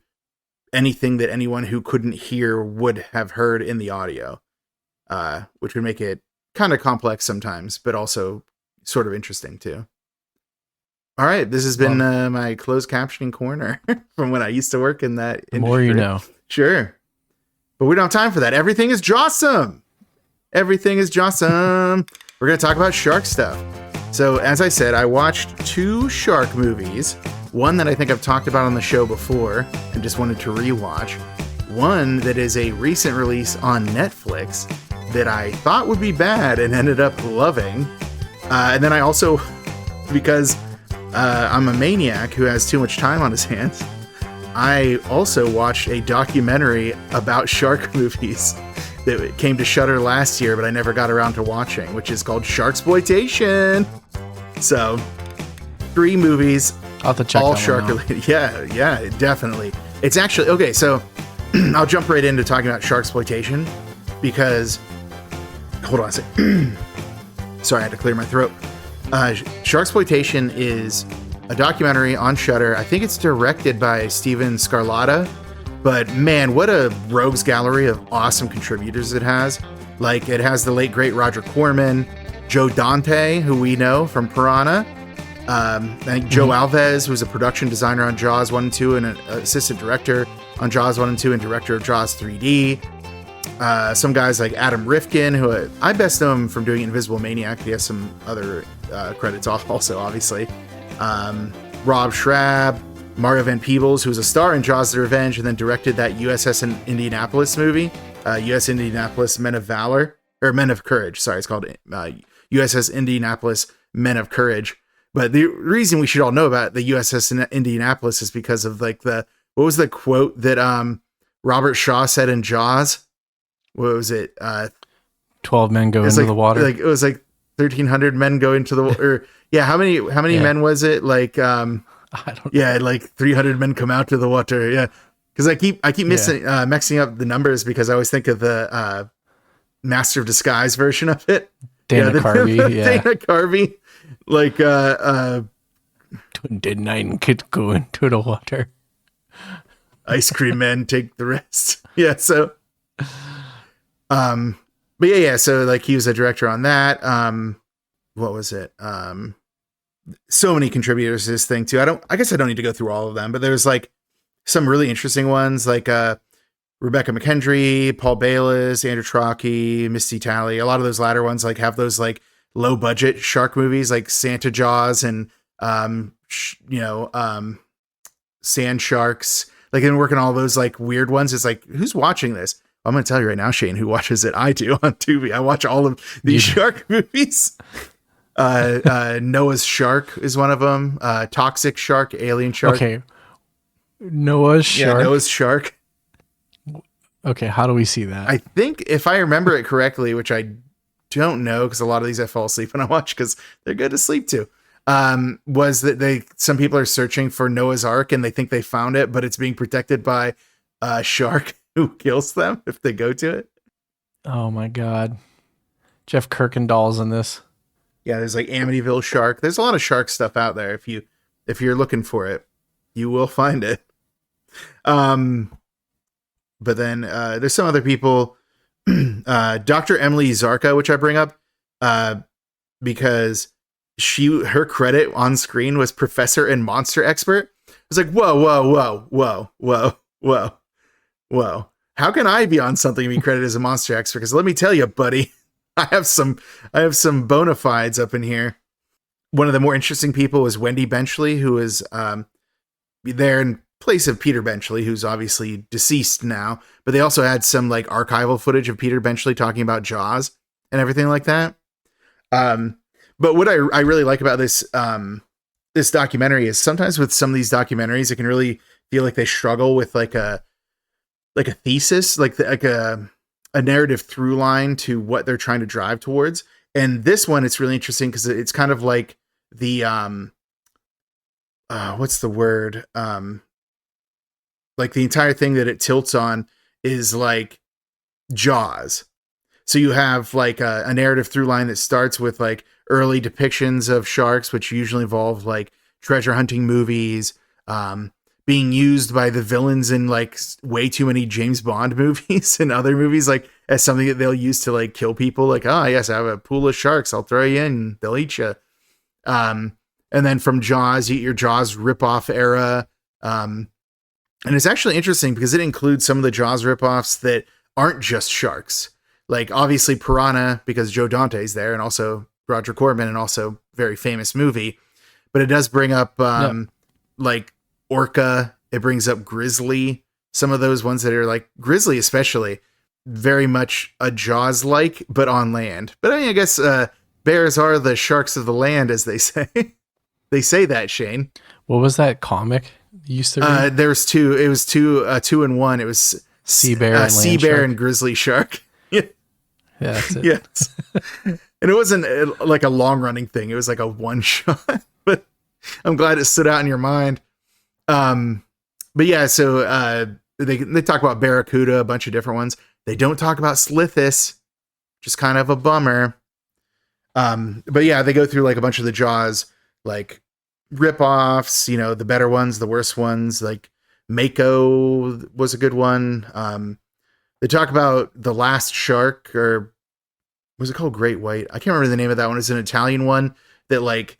Speaker 4: anything that anyone who couldn't hear would have heard in the audio, which would make it kind of complex sometimes, but also sort of interesting too. All right, this has been my closed captioning corner from when I used to work in that industry.
Speaker 5: More you know.
Speaker 4: Sure. But we don't have time for that. Everything is jawsome. Everything is jawsome. We're going to talk about shark stuff. So, as I said, I watched 2 shark movies. One that I think I've talked about on the show before and just wanted to rewatch. One that is a recent release on Netflix that I thought would be bad and ended up loving. And then I also, because I'm a maniac who has too much time on his hands, I also watched a documentary about shark movies that came to Shudder last year, but I never got around to watching, which is called Sharksploitation. So, 3 movies,
Speaker 5: I'll have to check
Speaker 4: all
Speaker 5: that
Speaker 4: shark
Speaker 5: one out.
Speaker 4: related. Yeah, definitely. It's actually okay. So, I'll jump right into talking about Sharksploitation because, hold on a second. Sorry, I had to clear my throat. Sharksploitation is a documentary on Shudder. I think it's directed by Steven Scarlatta, but man, what a rogues gallery of awesome contributors it has. Like, it has the late great Roger Corman, Joe Dante, who we know from Piranha. I think Joe Alves, who's a production designer on Jaws 1 and 2 and an assistant director on Jaws 1 and 2 and director of Jaws 3D. Some guys like Adam Rifkin, who I best know him from doing Invisible Maniac. He has some other credits also, obviously. Rob Schrab, Mario Van Peebles, who's a star in Jaws the Revenge and then directed that USS Indianapolis movie, USS Indianapolis Men of Valor, or Men of Courage. Sorry, it's called USS Indianapolis Men of Courage. But the reason we should all know about the USS Indianapolis is because of like what was the quote that Robert Shaw said in Jaws? What was it?
Speaker 5: 12 men go into the water.
Speaker 4: Like it was like 1,300 men go into the water. Yeah, how many men was it? Like
Speaker 5: I I don't know.
Speaker 4: Yeah, like 300 men come out to the water. Yeah, because I keep mixing up the numbers because I always think of the Master of Disguise version of it.
Speaker 5: Dana Carvey.
Speaker 4: Dana Carvey, like
Speaker 5: 29 kids go into the water.
Speaker 4: ice cream men take the rest. Yeah, so but yeah, so like he was a director on that. What was it? So many contributors to this thing too. I guess I don't need to go through all of them, but there's like some really interesting ones like Rebecca McKendry, Paul Bayless, Andrew Trocchi, Misty Talley. A lot of those latter ones like have those like low budget shark movies like Santa Jaws and Sand Sharks. Like, I've been working all those like weird ones. It's like, who's watching this? I'm going to tell you right now, Shane, who watches it. I do on Tubi. I watch all of these shark movies. Noah's Shark is one of them. Toxic Shark, Alien Shark.
Speaker 5: Okay. Noah's Shark.
Speaker 4: Yeah, Noah's Shark.
Speaker 5: Okay, how do we see that?
Speaker 4: I think if I remember it correctly, which I don't know because a lot of these I fall asleep when I watch because they're good to sleep to. Was that some people are searching for Noah's Ark and they think they found it, but it's being protected by a shark who kills them if they go to it.
Speaker 5: Oh my God. Jeff Kirkendall's in this.
Speaker 4: Yeah, there's like Amityville Shark. There's a lot of shark stuff out there. If you're looking for it, you will find it. But then there's some other people. Dr. Emily Zarka, which I bring up because her credit on screen was professor and monster expert. I was like, whoa. How can I be on something and be credited as a monster expert? Because let me tell you, buddy, I have some bona fides up in here. One of the more interesting people was Wendy Benchley, who is there in place of Peter Benchley, who's obviously deceased now. But they also had some like archival footage of Peter Benchley talking about Jaws and everything like that. But what I really like about this this documentary is sometimes with some of these documentaries, it can really feel like they struggle with like a thesis, like a narrative through line to what they're trying to drive towards. And this one, it's really interesting because it's kind of like the what's the word? Like the entire thing that it tilts on is like Jaws. So you have like a narrative through line that starts with like early depictions of sharks, which usually involve like treasure hunting movies, being used by the villains in like way too many James Bond movies and other movies, like as something that they'll use to like kill people. Like, oh yes, I have a pool of sharks. I'll throw you in. They'll eat you. And then from Jaws, you get your Jaws ripoff era. And it's actually interesting because it includes some of the Jaws ripoffs that aren't just sharks. Like obviously Piranha, because Joe Dante's there, and also Roger Corman, and also very famous movie. But it does bring up like Orca. It brings up Grizzly. Some of those ones that are like Grizzly, especially very much a Jaws like, but on land. But I mean, I guess bears are the sharks of the land, as they say. They say that, Shane.
Speaker 5: What was that comic you used to read?
Speaker 4: There was two. It was two in one. It was
Speaker 5: Sea Bear and
Speaker 4: Sea Bear and Grizzly Shark.
Speaker 5: Yeah, that's it.
Speaker 4: Yes. And it wasn't like a long running thing. It was like a one shot, but I'm glad it stood out in your mind. But yeah, so they talk about Barracuda, a bunch of different ones. They don't talk about Slithis, which is kind of a bummer. But yeah, they go through like a bunch of the Jaws, like rip-offs, you know, the better ones, the worst ones, like Mako was a good one. They talk about The Last Shark, or was it called Great White? I can't remember the name of that one. It's an Italian one that like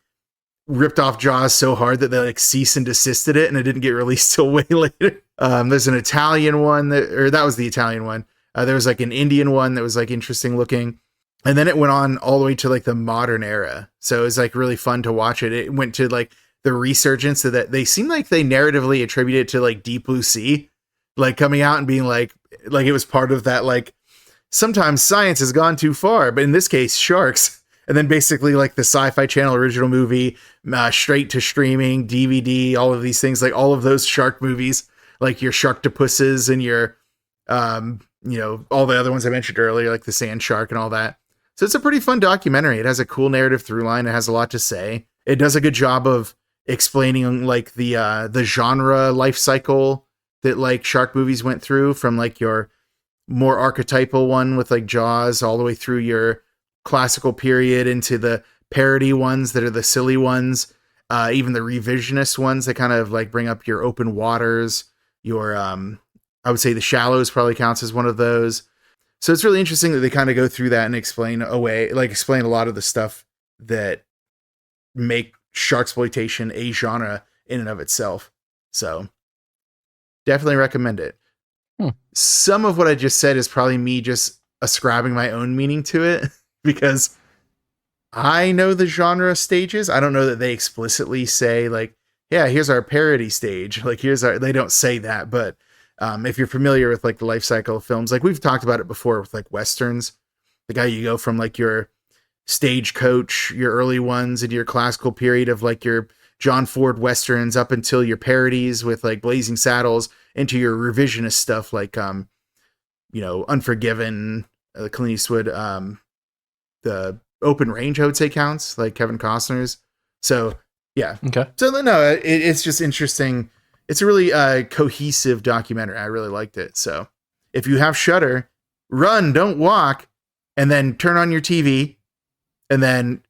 Speaker 4: ripped off Jaws so hard that they like cease and desisted it, and it didn't get released till way later. There's an Italian one that was the Italian one. There was like an Indian one that was like interesting looking. And then it went on all the way to like the modern era. So it was like really fun to watch it. It went to like the resurgence of that. They seem like they narratively attribute it to like Deep Blue Sea, like coming out and being like it was part of that. Like sometimes science has gone too far, but in this case, sharks. And then basically like the Sci-Fi Channel original movie, straight to streaming, DVD, all of these things, like all of those shark movies, like your Sharktopuses and your, you know, all the other ones I mentioned earlier, like the Sand Shark and all that. So it's a pretty fun documentary. It has a cool narrative through line. It has a lot to say. It does a good job of explaining like the genre life cycle that like shark movies went through, from like your more archetypal one with like Jaws all the way through your classical period into the parody ones that are the silly ones, even the revisionist ones that kind of like bring up your open waters, your I would say The Shallows probably counts as one of those. So it's really interesting that they kind of go through that and explain a lot of the stuff that make sharksploitation a genre in and of itself. So definitely recommend it. Some of what I just said is probably me just ascribing my own meaning to it because I know the genre stages. I don't know that they explicitly say like, yeah, here's our parody stage. Like they don't say that, but if you're familiar with like the life cycle of films, like we've talked about it before with like Westerns, the guy you go from like your Stagecoach, your early ones into your classical period of like your John Ford Westerns up until your parodies with like Blazing Saddles into your revisionist stuff like, Unforgiven, Clint Eastwood, the Open Range, I would say counts, like Kevin Costner's. So yeah.
Speaker 5: Okay.
Speaker 4: So no, it's just interesting. It's a really cohesive documentary. I really liked it. So if you have Shudder, run, don't walk, and then turn on your TV, and then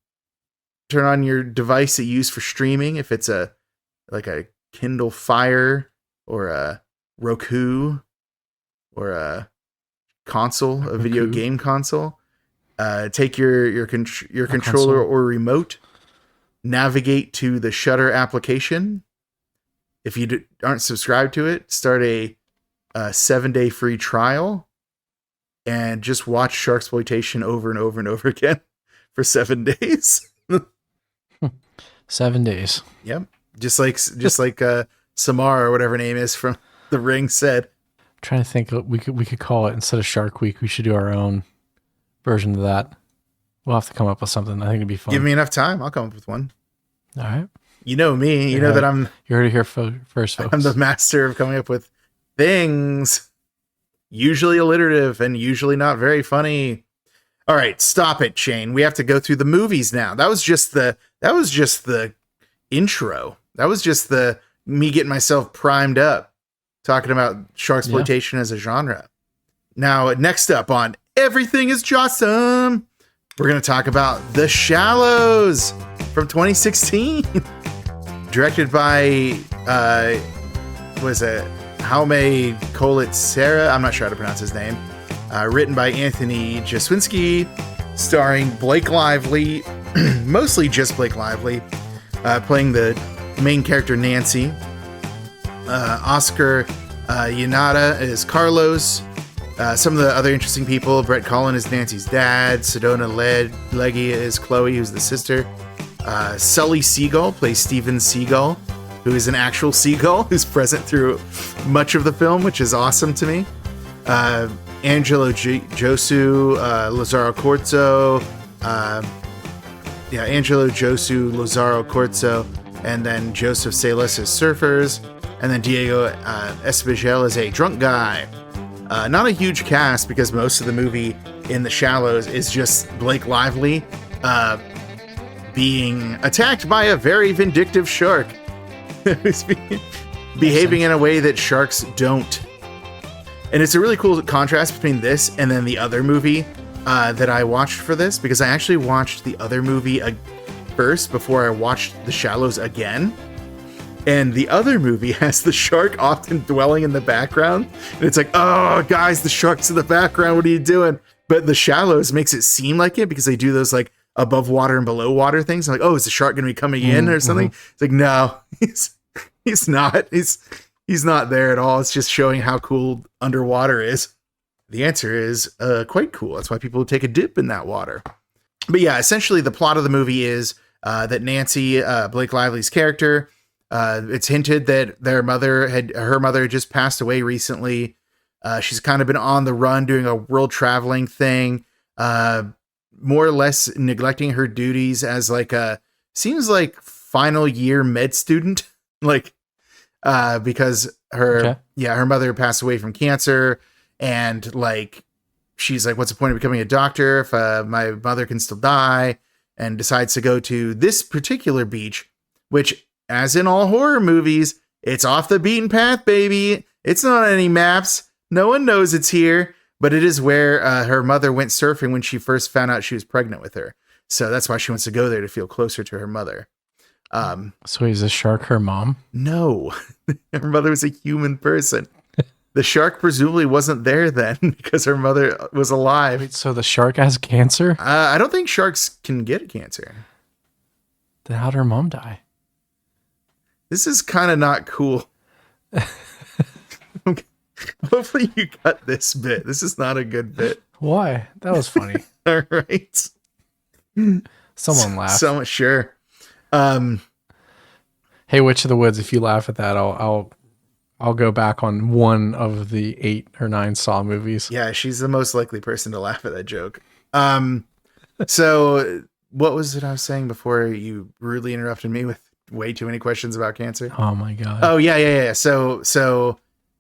Speaker 4: turn on your device that you use for streaming. If it's a Kindle Fire or a Roku or a console, a video game console, take your controller
Speaker 5: console
Speaker 4: or remote, navigate to the Shudder application. If you aren't subscribed to it, start a 7-day free trial and just watch sharksploitation over and over and over again for 7 days.
Speaker 5: 7 days.
Speaker 4: Yep. Just like Samara or whatever her name is from The Ring said.
Speaker 5: I'm trying to think, we could call it, instead of Shark Week, we should do our own version of that. We'll have to come up with something. I think it'd be fun.
Speaker 4: Give me enough time. I'll come up with one.
Speaker 5: All right.
Speaker 4: You know me. You know that I'm...
Speaker 5: You heard it here first, folks.
Speaker 4: I'm the master of coming up with things. Usually alliterative and usually not very funny. All right, stop it, Shane. We have to go through the movies now. That was just the intro. That was just me getting myself primed up, talking about sharksploitation as a genre. Now, next up on Everything is Jawsome, we're going to talk about The Shallows from 2016. Directed by, Jaume Collet-Serra? I'm not sure how to pronounce his name. Written by Anthony Jaswinski, starring Blake Lively, mostly just Blake Lively, playing the main character Nancy. Oscar Yanada is Carlos. Some of the other interesting people: Brett Cullen is Nancy's dad. Sedona Leggy is Chloe, who's the sister. Sully Seagull plays Steven Seagull, who is an actual seagull who's present through much of the film, which is awesome to me. Angelo Josu, Lazaro Corzo, Angelo Josu, Lazaro Corzo, and then Joseph Salas as surfers, and then Diego Espigel as a drunk guy. Not a huge cast because most of the movie in The Shallows is just Blake Lively being attacked by a very vindictive shark who's behaving in a way that sharks don't. And it's a really cool contrast between this and then the other movie that I watched for this, because I actually watched the other movie first before I watched The Shallows again. And the other movie has the shark often dwelling in the background. And it's like, oh, guys, the shark's in the background. What are you doing? But The Shallows makes it seem like it because they do those like above water and below water things. I'm like, oh, is the shark going to be coming in or something? It's like, no, he's not. He's not there at all. It's just showing how cool underwater is. The answer is quite cool. That's why people take a dip in that water. But yeah, essentially the plot of the movie is that Nancy, Blake Lively's character, it's hinted that her mother had just passed away recently. She's kind of been on the run doing a world traveling thing, more or less neglecting her duties as like seems like final year med student, like because her mother passed away from cancer, and like she's like, what's the point of becoming a doctor if my mother can still die? And decides to go to this particular beach, which as in all horror movies, it's off the beaten path, baby. It's not on any maps. No one knows it's here, but it is where her mother went surfing when she first found out she was pregnant with her. So that's why she wants to go there to feel closer to her mother.
Speaker 5: So is the shark her mom?
Speaker 4: No, her mother was a human person. The shark presumably wasn't there then because her mother was alive.
Speaker 5: Wait, so the shark has cancer?
Speaker 4: I don't think sharks can get cancer.
Speaker 5: Then how'd her mom die?
Speaker 4: This is kind of not cool. Okay. Hopefully you cut this bit. This is not a good bit.
Speaker 5: Why? That was funny.
Speaker 4: All right.
Speaker 5: Someone laughed.
Speaker 4: Sure.
Speaker 5: Hey, Witch of the Woods, if you laugh at that, I'll go back on one of the 8 or 9 Saw movies.
Speaker 4: Yeah, she's the most likely person to laugh at that joke. So what was it I was saying before you rudely interrupted me with way too many questions about cancer?
Speaker 5: Oh my god.
Speaker 4: Oh yeah. So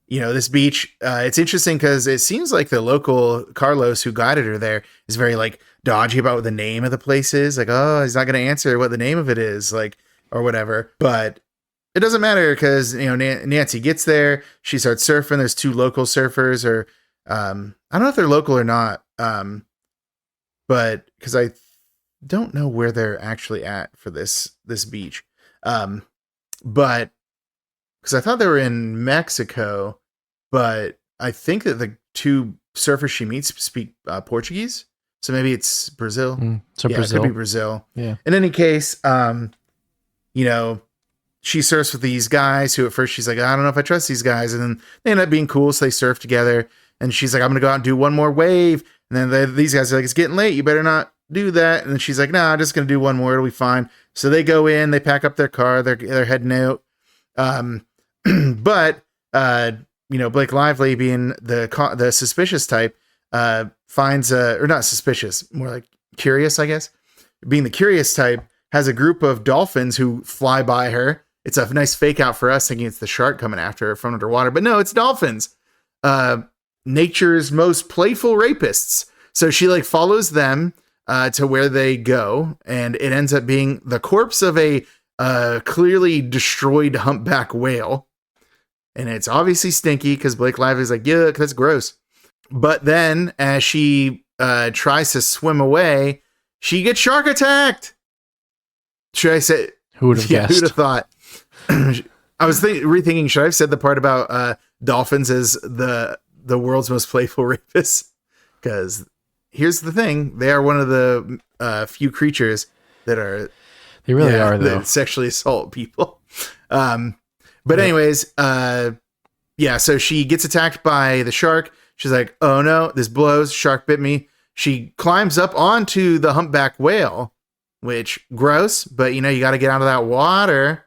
Speaker 4: this beach, it's interesting because it seems like the local Carlos who guided her there is very like dodgy about what the name of the place is. Like, oh, he's not going to answer what the name of it is, like, or whatever. But it doesn't matter because, Nancy gets there. She starts surfing. There's 2 local surfers, or I don't know if they're local or not. But because I don't know where they're actually at for this beach. But because I thought they were in Mexico, but I think that the 2 surfers she meets speak Portuguese. So maybe it's Brazil.
Speaker 5: So
Speaker 4: yeah,
Speaker 5: Brazil.
Speaker 4: it could be Brazil.
Speaker 5: Yeah.
Speaker 4: In any case, she surfs with these guys who at first she's like, I don't know if I trust these guys. And then they end up being cool. So they surf together. And she's like, I'm going to go out and do one more wave. And then these guys are like, it's getting late. You better not do that. And then she's like, no, I'm just going to do one more. It'll be fine. So they go in, they pack up their car. They're heading out. But Blake Lively, being the suspicious type, finds or not suspicious, more like curious, I guess. Being the curious type, has a group of dolphins who fly by her. It's a nice fake out for us, thinking it's the shark coming after her from underwater, but no, it's dolphins. Nature's most playful rapists. So she like follows them to where they go, and it ends up being the corpse of a clearly destroyed humpback whale. And it's obviously stinky because Blake Lively's like, yuck, that's gross. But then as she tries to swim away, she gets shark attacked. Should I say?
Speaker 5: Who would have guessed?
Speaker 4: Who'd have thought? I was rethinking, should I have said the part about dolphins as the world's most playful rapists? Because here's the thing. They are one of the few creatures that are...
Speaker 5: They really are, though.
Speaker 4: That sexually assault people. But anyways, so she gets attacked by the shark. She's like, oh no, this blows. Shark bit me. She climbs up onto the humpback whale, which gross, but you got to get out of that water.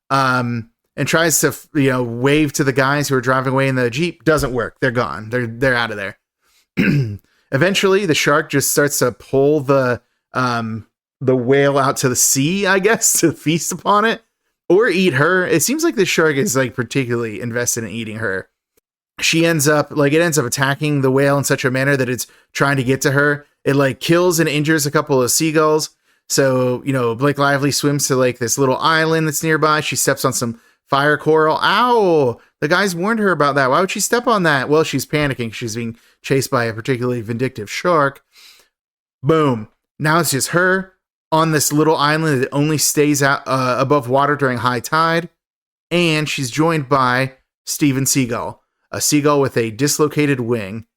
Speaker 4: And tries to, wave to the guys who are driving away in the Jeep. Doesn't work. They're gone. They're out of there. Eventually the shark just starts to pull the whale out to the sea, I guess, to feast upon it or eat her. It seems like the shark is like particularly invested in eating her. It ends up attacking the whale in such a manner that it's trying to get to her. It like kills and injures a couple of seagulls. So, Blake Lively swims to like this little island that's nearby. She steps on some fire coral. Ow! The guys warned her about that. Why would she step on that? Well, she's panicking. She's being chased by a particularly vindictive shark. Boom. Now it's just her on this little island that only stays out above water during high tide. And she's joined by Steven Seagal, a seagull with a dislocated wing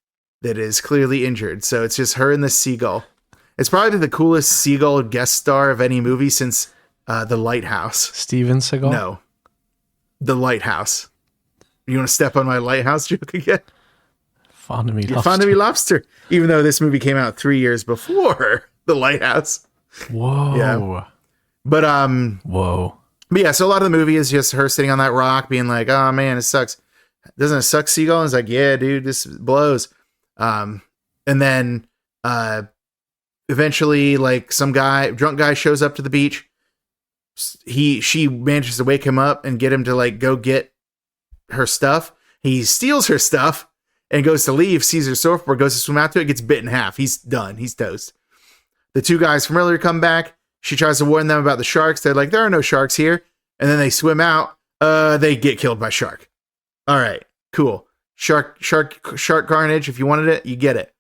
Speaker 4: that is clearly injured. So it's just her and the seagull. It's probably the coolest seagull guest star of any movie since The Lighthouse.
Speaker 5: Steven Seagal?
Speaker 4: No. The Lighthouse. You want to step on my Lighthouse joke again?
Speaker 5: Fond of Me Lobster.
Speaker 4: Fond of Me Lobster. Even though this movie came out 3 years before The Lighthouse.
Speaker 5: Whoa.
Speaker 4: Yeah. But
Speaker 5: whoa.
Speaker 4: But yeah, so a lot of the movie is just her sitting on that rock being like, oh man, it sucks. Doesn't it suck, Seagull? And it's like, yeah, dude, this blows. And then eventually, like, some drunk guy shows up to the beach. She manages to wake him up and get him to like go get her stuff. He steals her stuff and goes to leave, sees her surfboard, goes to swim out to it, gets bit in half. He's done. He's toast. The 2 guys from earlier come back. She tries to warn them about the sharks. They're like, there are no sharks here. and then they swim out. They get killed by shark. All right, cool. Shark carnage. If you wanted it, you get it.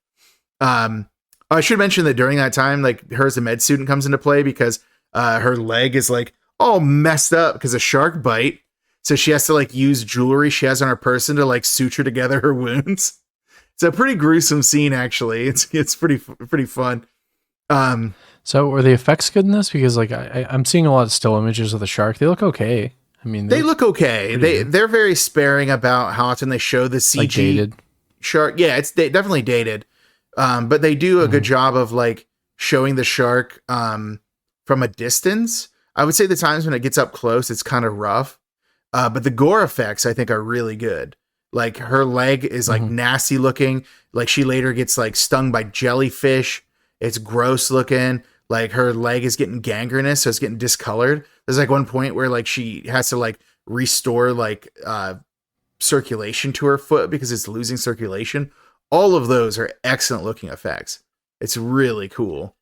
Speaker 4: I should mention that during that time, like her as a med student comes into play because her leg is like all messed up because of shark bite. So she has to like use jewelry she has on her person to like suture together her wounds. It's a pretty gruesome scene, actually. It's pretty fun.
Speaker 5: So were the effects good in this? Because like I'm seeing a lot of still images of the shark. They look okay. I mean,
Speaker 4: they look okay. They're very sparing about how often they show the CG
Speaker 5: like dated
Speaker 4: shark. Yeah, it's definitely dated. But they do a good job of like showing the shark from a distance. I would say the times when it gets up close, it's kind of rough. But the gore effects, I think, are really good. Like her leg is like nasty looking. Like she later gets like stung by jellyfish. It's gross looking. Like her leg is getting gangrenous, so it's getting discolored. There's like one point where like she has to like restore like circulation to her foot because it's losing circulation. All of those are excellent looking effects. It's really cool.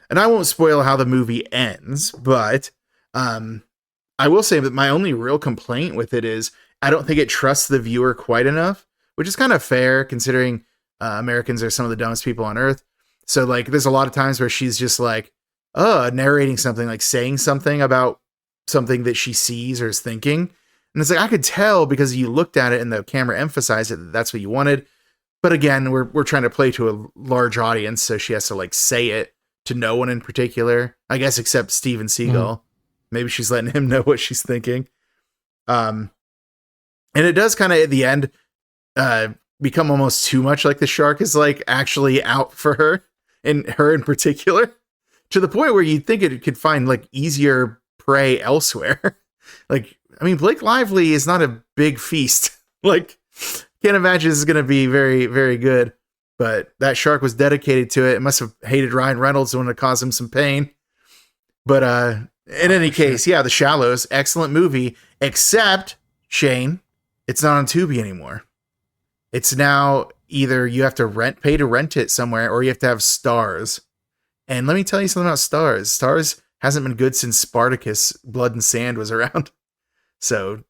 Speaker 4: And I won't spoil how the movie ends, but I will say that my only real complaint with it is I don't think it trusts the viewer quite enough, which is kind of fair considering Americans are some of the dumbest people on earth. So like there's a lot of times where she's just like, narrating something, like saying something about something that she sees or is thinking. And it's like, I could tell because you looked at it and the camera emphasized it that that's what you wanted. But again, we're trying to play to a large audience, so she has to like say it to no one in particular, I guess, except Steven Seagal. Maybe she's letting him know what she's thinking. And it does kind of at the end become almost too much like the shark is like actually out for her and her in particular, to the point where you'd think it could find like easier prey elsewhere. Like, I mean, Blake Lively is not a big feast. Like, can't imagine this is going to be very, very good. But that shark was dedicated to it. It must have hated Ryan Reynolds and wanted to cause him some pain. But in any case, yeah, The Shallows, excellent movie, except, Shane, it's not on Tubi anymore. It's now either you have to pay to rent it somewhere, or you have to have Stars. And let me tell you something about Stars. Stars hasn't been good since Spartacus Blood and Sand was around. So,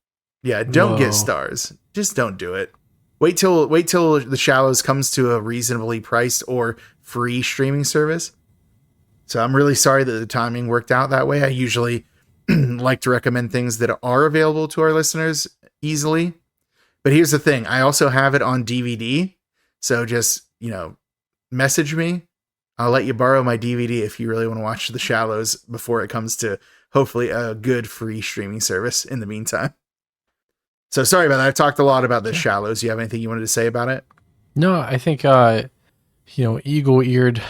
Speaker 4: yeah, don't get Stars. Just don't do it. Wait till The Shallows comes to a reasonably priced or free streaming service. So I'm really sorry that the timing worked out that way. I usually like to recommend things that are available to our listeners easily. But here's the thing. I also have it on DVD. So just, message me. I'll let you borrow my DVD if you really want to watch The Shallows before it comes to hopefully a good free streaming service in the meantime. So sorry about that. I've talked a lot about The Shallows. Do you have anything you wanted to say about it?
Speaker 5: No, I think, eagle-eared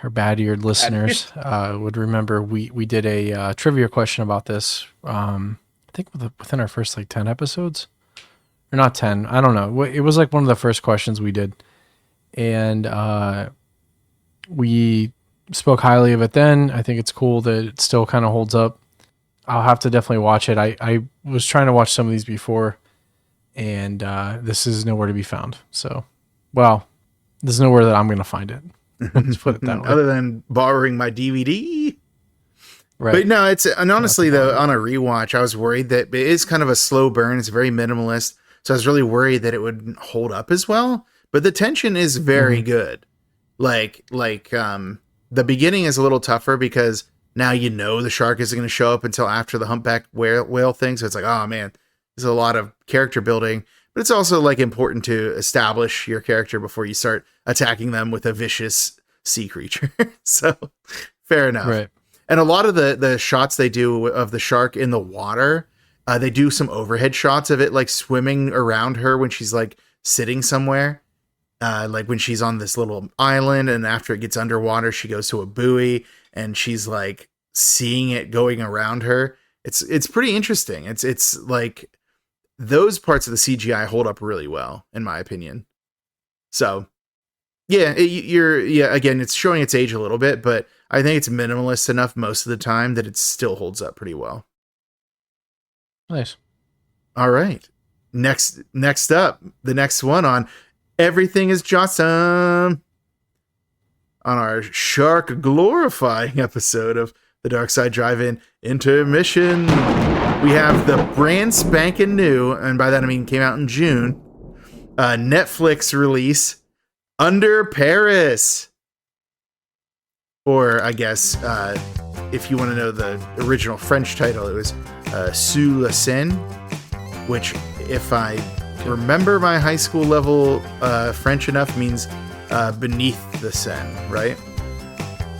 Speaker 5: or bad-eared listeners would remember we did a trivia question about this, I think within our first 10 episodes. Or not 10, I don't know. It was one of the first questions we did. And we spoke highly of it then. I think it's cool that it still kind of holds up. I'll have to definitely watch it. I was trying to watch some of these before, and this is nowhere to be found. So, well, there's nowhere that I'm going to find it. Let's put it that way.
Speaker 4: Other than borrowing my DVD.
Speaker 5: Right.
Speaker 4: But no, and honestly, though, on a rewatch, I was worried that it is kind of a slow burn. It's very minimalist. So I was really worried that it wouldn't hold up as well. But the tension is very good. The beginning is a little tougher because now the shark isn't going to show up until after the humpback whale thing. So it's like, oh man, there's a lot of character building. But it's also important to establish your character before you start attacking them with a vicious sea creature. So fair enough.
Speaker 5: Right.
Speaker 4: And a lot of the shots they do of the shark in the water, they do some overhead shots of it swimming around her when she's sitting somewhere. When she's on this little island, and after it gets underwater, she goes to a buoy and she's seeing it going around her. It's pretty interesting. It's those parts of the CGI hold up really well, in my opinion. So yeah, again, it's showing its age a little bit, but I think it's minimalist enough most of the time that it still holds up pretty well.
Speaker 5: Nice. All
Speaker 4: right. Next up, the next one on Everything is Jawsome, on our shark glorifying episode of the Dark Side Drive-In Intermission. we have the brand spanking new, and by that I mean came out in June, Netflix release, Under Paris. Or I guess, if you want to know the original French title, it was Sous la Seine, which, if I remember my high school level French enough, means beneath the Seine, right?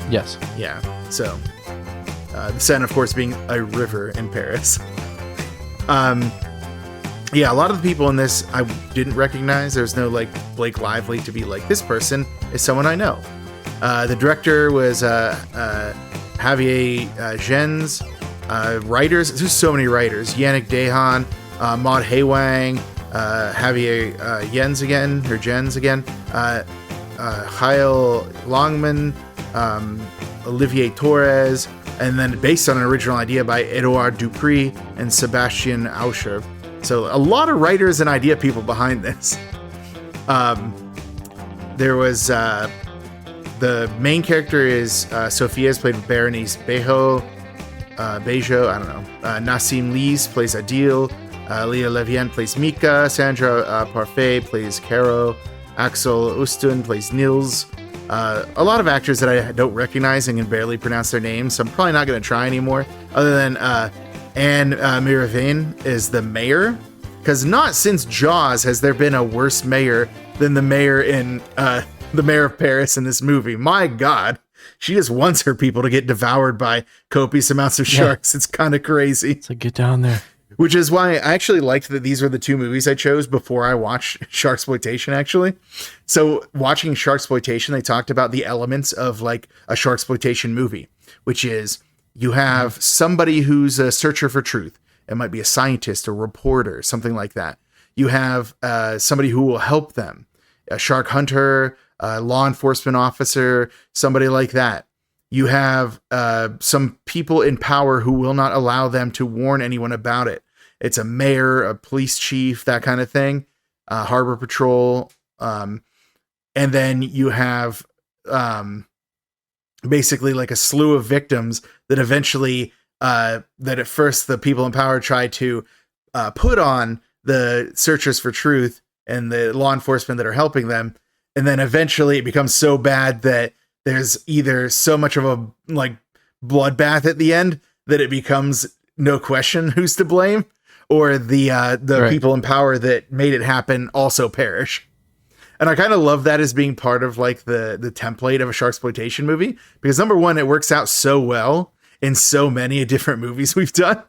Speaker 5: Yes.
Speaker 4: Yeah. So, the Seine, of course, being a river in Paris. Yeah, a lot of the people in this I didn't recognize. There's no like Blake Lively to be like, this person is someone I know. The director was Javier Gens. Writers, there's so many writers. Yannick Dehan, Maud Haywang, Javier Gens again, Kyle Longman, Olivier Torres, and then based on an original idea by Edouard Dupree and Sebastian Auscher. So a lot of writers and idea people behind this. There was the main character is Sophia, is played by Berenice Bejo, I don't know. Nassim Lees plays Adil. Leah Levien plays Mika. Sandra Parfait plays Caro. Axel Ustun plays Nils. A lot of actors that I don't recognize and can barely pronounce their names, so I'm probably not going to try anymore. Other than Anne Miravane is the mayor, because not since Jaws has there been a worse mayor than the mayor in the mayor of Paris in this movie. My God, she just wants her people to get devoured by copious amounts of sharks. Yeah. It's kind of crazy.
Speaker 5: So get down there.
Speaker 4: Which is why I actually liked that these were the two movies I chose before I watched Sharksploitation, actually. So watching Sharksploitation, they talked about the elements of like a Sharksploitation movie, which is you have somebody who's a searcher for truth. It might be a scientist, a reporter, something like that. You have somebody who will help them, a shark hunter, a law enforcement officer, somebody like that. You have some people in power who will not allow them to warn anyone about it. It's a mayor, a police chief, that kind of thing, harbor patrol. And then you have basically like a slew of victims that eventually, that at first the people in power try to put on the searchers for truth and the law enforcement that are helping them. And then eventually it becomes so bad that there's either so much of a like bloodbath at the end that it becomes no question who's to blame, or the right. People in power that made it happen also perish. And I kind of love that as being part of like the template of a Sharksploitation movie, because number one, it works out so well in so many different movies we've done.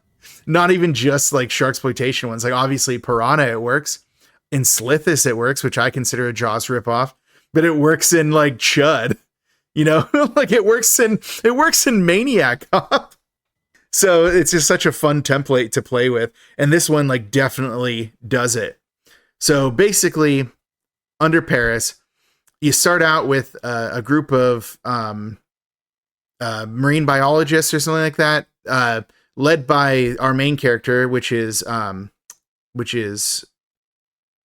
Speaker 4: Not even just like Sharksploitation ones. Like obviously Piranha, it works. In Slithis, it works, which I consider a Jaws ripoff, but it works in like Chud. You know, like it works in Maniac Cop. So it's just such a fun template to play with. And this one like definitely does it. So basically Under Paris, you start out with a group of marine biologists or something like that, led by our main character, which is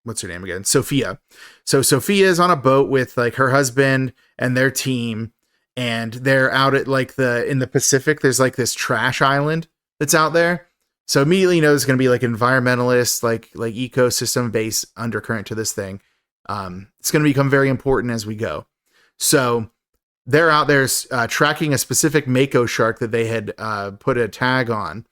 Speaker 4: what's her name again? Sophia. So Sophia is on a boat with like her husband and their team, and they're out at like in the Pacific. There's like this trash island that's out there. So immediately you know there's going to be like environmentalist, like ecosystem based undercurrent to this thing. It's going to become very important as we go. So they're out there tracking a specific mako shark that they had put a tag on,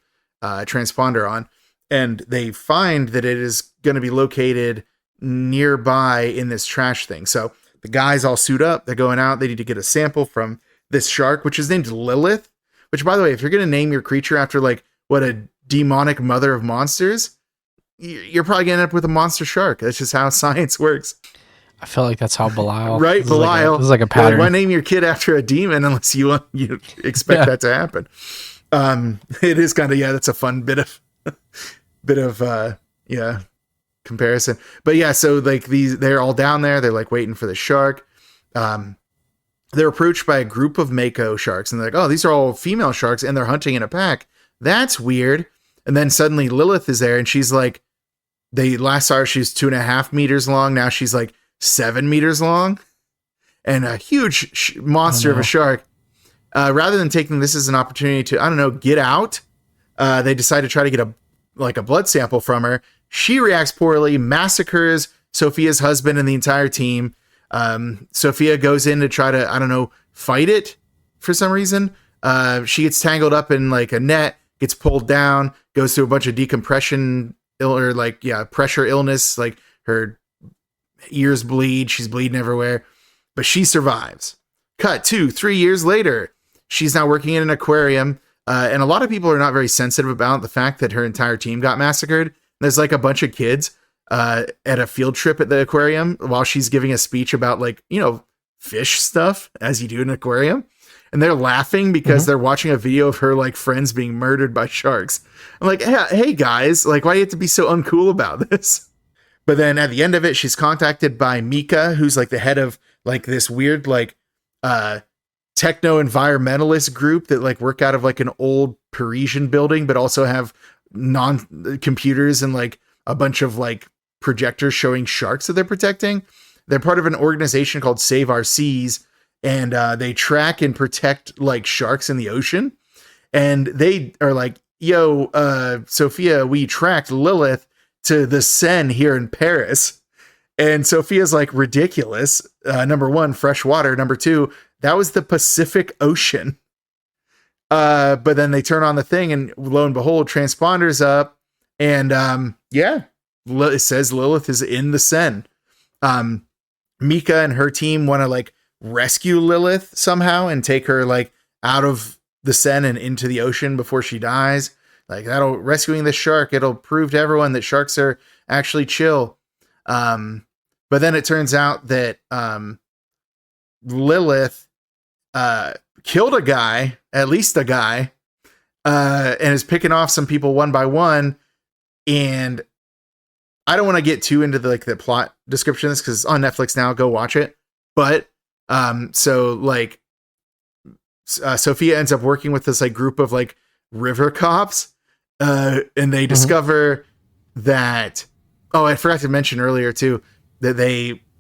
Speaker 4: transponder on. And they find that it is going to be located nearby in this trash thing. So the guys all suit up. They're going out. They need to get a sample from this shark, which is named Lilith. Which, by the way, if you're going to name your creature after like what a demonic mother of monsters, you're probably going to end up with a monster shark. That's just how science works.
Speaker 5: I feel like that's how Belial.
Speaker 4: Right, Belial.
Speaker 5: This is like a pattern.
Speaker 4: Why name your kid after a demon unless you expect that to happen? It is kind of that's a fun bit of comparison. But yeah, so like they're all down there, they're like waiting for the shark. They're approached by a group of mako sharks, and they're like, oh, these are all female sharks, and they're hunting in a pack. That's weird. And then suddenly Lilith is there, and she's like, they last saw her, she's 2.5 meters long. Now she's like 7 meters long, and a huge monster of a shark. Rather than taking this as an opportunity to, I don't know, get out, they decide to try to get like a blood sample from her. She reacts poorly, massacres Sophia's husband and the entire team. Sophia goes in to try to, I don't know, fight it for some reason. She gets tangled up in like a net, gets pulled down, goes through a bunch of decompression pressure illness. Like her ears bleed, she's bleeding everywhere, but she survives. Cut to 3 years later. She's now working in an aquarium. And a lot of people are not very sensitive about the fact that her entire team got massacred. There's like a bunch of kids at a field trip at the aquarium while she's giving a speech about like, fish stuff as you do in an aquarium. And they're laughing because they're watching a video of her like friends being murdered by sharks. I'm like, hey guys, like why do you have to be so uncool about this? But then at the end of it, she's contacted by Mika, who's like the head of like this weird like techno-environmentalist group that like work out of like an old Parisian building, but also have non-computers and like a bunch of like projectors showing sharks that they're protecting. They're part of an organization called Save Our Seas, and they track and protect like sharks in the ocean. And they are like, yo, Sophia, we tracked Lilith to the Seine here in Paris. And Sophia's like, ridiculous. Number one, fresh water. Number two, that was the Pacific Ocean. But then they turn on the thing and lo and behold, transponder's up. And it says Lilith is in the Seine. Mika and her team want to like rescue Lilith somehow and take her like out of the Seine and into the ocean before she dies. Like rescuing the shark, it'll prove to everyone that sharks are actually chill. But then it turns out that Lilith killed a guy, at least a guy, and is picking off some people one by one. And I don't want to get too into the plot description of this because it's on Netflix now. Go watch it. But Sophia ends up working with this like group of like river cops, and they discover that. Oh, I forgot to mention earlier too that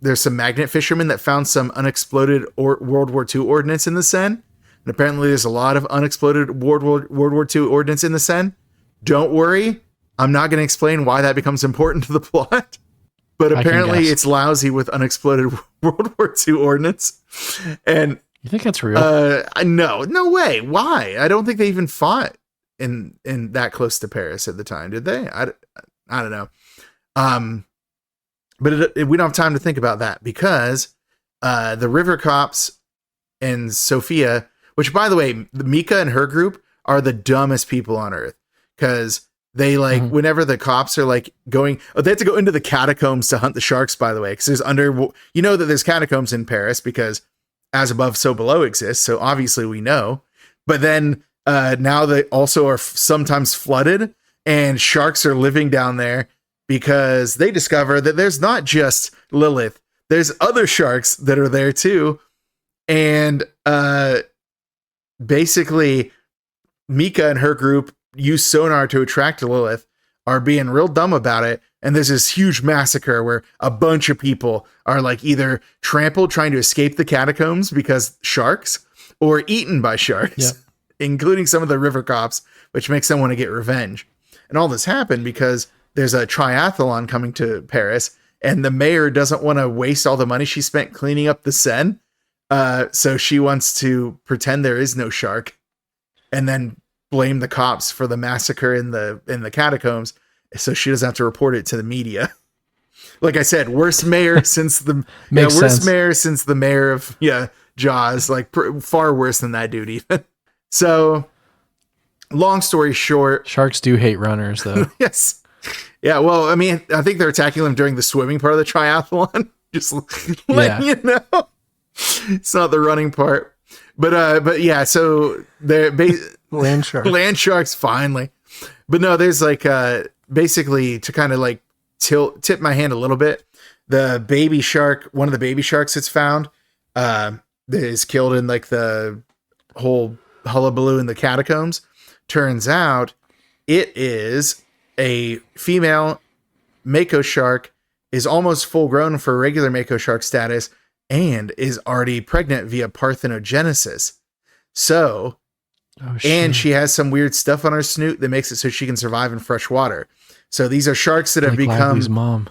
Speaker 4: there's some magnet fishermen that found some unexploded World War II ordnance in the Seine. And apparently there's a lot of unexploded World War II ordnance in the Seine. Don't worry. I'm not going to explain why that becomes important to the plot. But apparently it's lousy with unexploded World War II ordnance. And
Speaker 5: you think that's real?
Speaker 4: No way. Why? I don't think they even fought in that close to Paris at the time. Did they? I don't know. But we don't have time to think about that because the river cops and Sophia, which by the way, Mika and her group are the dumbest people on earth because they like whenever the cops are like they have to go into the catacombs to hunt the sharks, by the way, because there's that there's catacombs in Paris because as above, so below exists. So obviously we know, but then now they also are sometimes flooded and sharks are living down there. Because they discover that there's not just Lilith, there's other sharks that are there too. And basically, Mika and her group use sonar to attract Lilith, are being real dumb about it. And there's this huge massacre where a bunch of people are like either trampled trying to escape the catacombs because sharks or eaten by sharks, including some of the river cops, which makes them want to get revenge. And all this happened because there's a triathlon coming to Paris and the mayor doesn't want to waste all the money she spent cleaning up the Seine. So she wants to pretend there is no shark and then blame the cops for the massacre in the catacombs. So she doesn't have to report it to the media. Like I said, worst mayor since the mayor since the mayor of Jaws, like far worse than that dude even. So long story short,
Speaker 5: sharks do hate runners though.
Speaker 4: Yes. Yeah, well, I mean, I think they're attacking them during the swimming part of the triathlon. Just letting you know. It's not the running part. But yeah, so they're
Speaker 5: land
Speaker 4: sharks finally. But no, there's like basically to kind of like tip my hand a little bit. The baby shark, one of the baby sharks that's found, that is killed in like the whole hullabaloo in the catacombs. Turns out it is a female mako shark, is almost full grown for regular mako shark status, and is already pregnant via parthenogenesis. So
Speaker 5: Oh, shit.
Speaker 4: And she has some weird stuff on her snoot that makes it so she can survive in fresh water. So these are sharks that have
Speaker 5: Like
Speaker 4: become
Speaker 5: Lively's mom.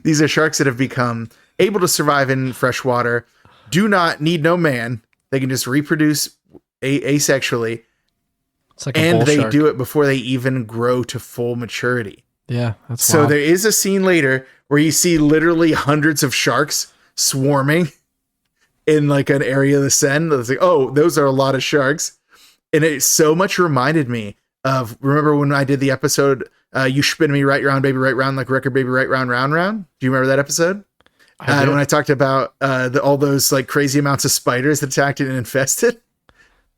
Speaker 4: these are sharks that have become able to survive in fresh water, do not need no man. They can just reproduce asexually.
Speaker 5: It's like a
Speaker 4: And
Speaker 5: bull
Speaker 4: they
Speaker 5: shark.
Speaker 4: do it before they even grow to full maturity.
Speaker 5: Yeah, that's
Speaker 4: So
Speaker 5: wild.
Speaker 4: there is a scene later where you see literally hundreds of sharks swarming in like an area of the Seine. It's like, oh, those are a lot of sharks. And it so much reminded me of, remember when I did the episode, You Spin Me Right Round, Baby Right Round, like record baby right round, round, round. Do you remember that episode? And when I talked about all those like crazy amounts of spiders that attacked it and infested,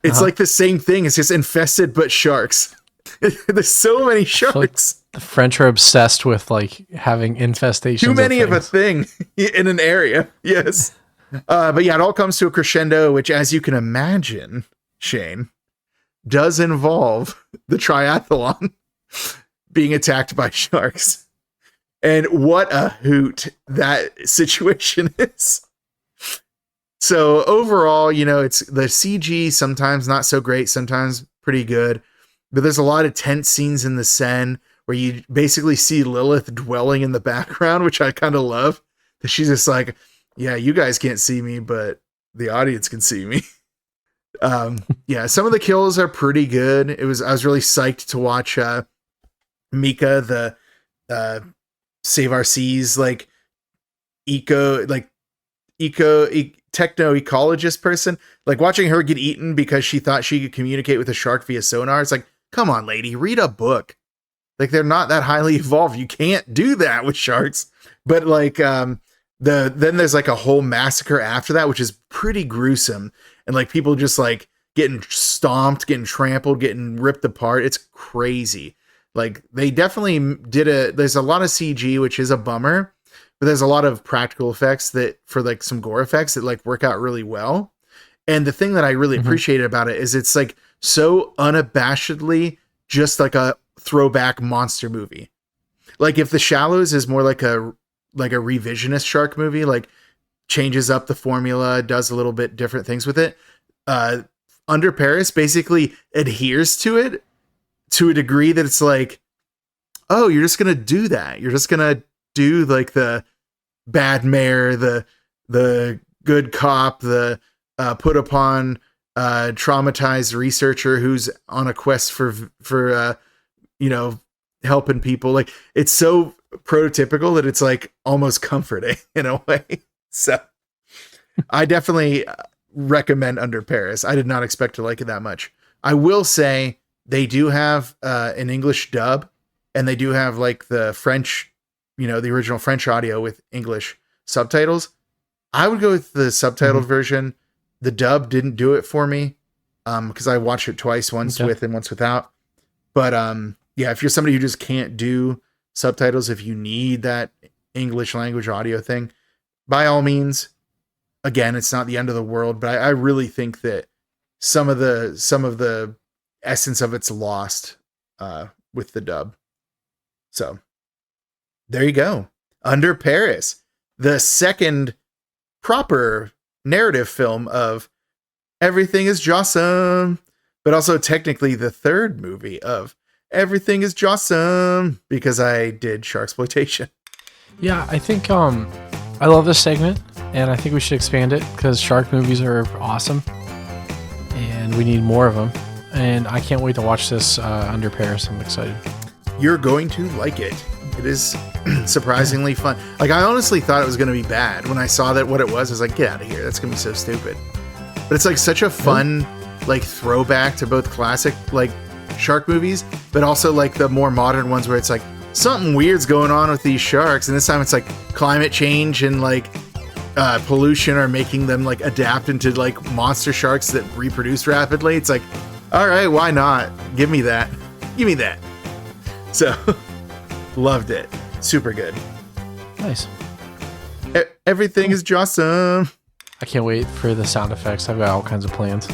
Speaker 4: it's like the same thing. It's just infested, but sharks. There's so many sharks.
Speaker 5: The French are obsessed with like having infestations.
Speaker 4: Too many of a
Speaker 5: things.
Speaker 4: thing in an area. Yes. But yeah, it all comes to a crescendo, which, as you can imagine, Shane, does involve the triathlon being attacked by sharks. And what a hoot that situation is. So overall, you know, it's the CG sometimes not so great, sometimes pretty good. But there's a lot of tense scenes in the Seine where you basically see Lilith dwelling in the background, which I kind of love. That she's just like, yeah, you guys can't see me, but the audience can see me. Yeah, some of the kills are pretty good. I was really psyched to watch Mika, the Save Our Seas, like techno ecologist person, like watching her get eaten because she thought she could communicate with a shark via sonar. It's like, come on, lady, read a book. Like, they're not that highly evolved. You can't do that with sharks. But like, then there's like a whole massacre after that, which is pretty gruesome. And like people just like getting stomped, getting trampled, getting ripped apart. It's crazy. Like, they definitely there's a lot of CG, which is a bummer, but there's a lot of practical effects that, for like some gore effects, that like work out really well. And the thing that I really appreciated about it is it's like so unabashedly just like a throwback monster movie. Like, if The Shallows is more like a revisionist shark movie, like changes up the formula, does a little bit different things with it, Under Paris basically adheres to it to a degree that it's like, oh, you're just gonna do that. You're just gonna do like the bad mayor, the good cop, the put upon traumatized researcher who's on a quest for you know, helping people. Like, it's so prototypical that it's like almost comforting in a way. So I definitely recommend Under Paris. I did not expect to like it that much. I will say they do have an English dub, and they do have like the French, you know, the original French audio with English subtitles. I would go with the subtitled version. The dub didn't do it for me because I watched it twice, once with and once without. But yeah, if you're somebody who just can't do subtitles, if you need that English language audio thing, by all means. Again, it's not the end of the world, but I really think that some of the essence of it's lost with the dub. So there you go. Under Paris, the second proper narrative film of Everything is Jawsome, but also technically the third movie of Everything is Jawsome, because I did Sharksploitation.
Speaker 5: Yeah, I think I love this segment, and I think we should expand it because shark movies are awesome, and we need more of them. And I can't wait to watch this Under Paris. I'm excited.
Speaker 4: You're going to like it. It is surprisingly fun. Like, I honestly thought it was going to be bad. When I saw that what it was, I was like, get out of here. That's going to be so stupid. But it's like such a fun, like, throwback to both classic, like, shark movies, but also like the more modern ones where it's like something weird's going on with these sharks. And this time it's like climate change and like pollution are making them like adapt into like monster sharks that reproduce rapidly. It's like, all right, why not? Give me that. Give me that. So loved it. Super good.
Speaker 5: Nice.
Speaker 4: Everything is Jawsome.
Speaker 5: I can't wait for the sound effects. I've got all kinds of plans.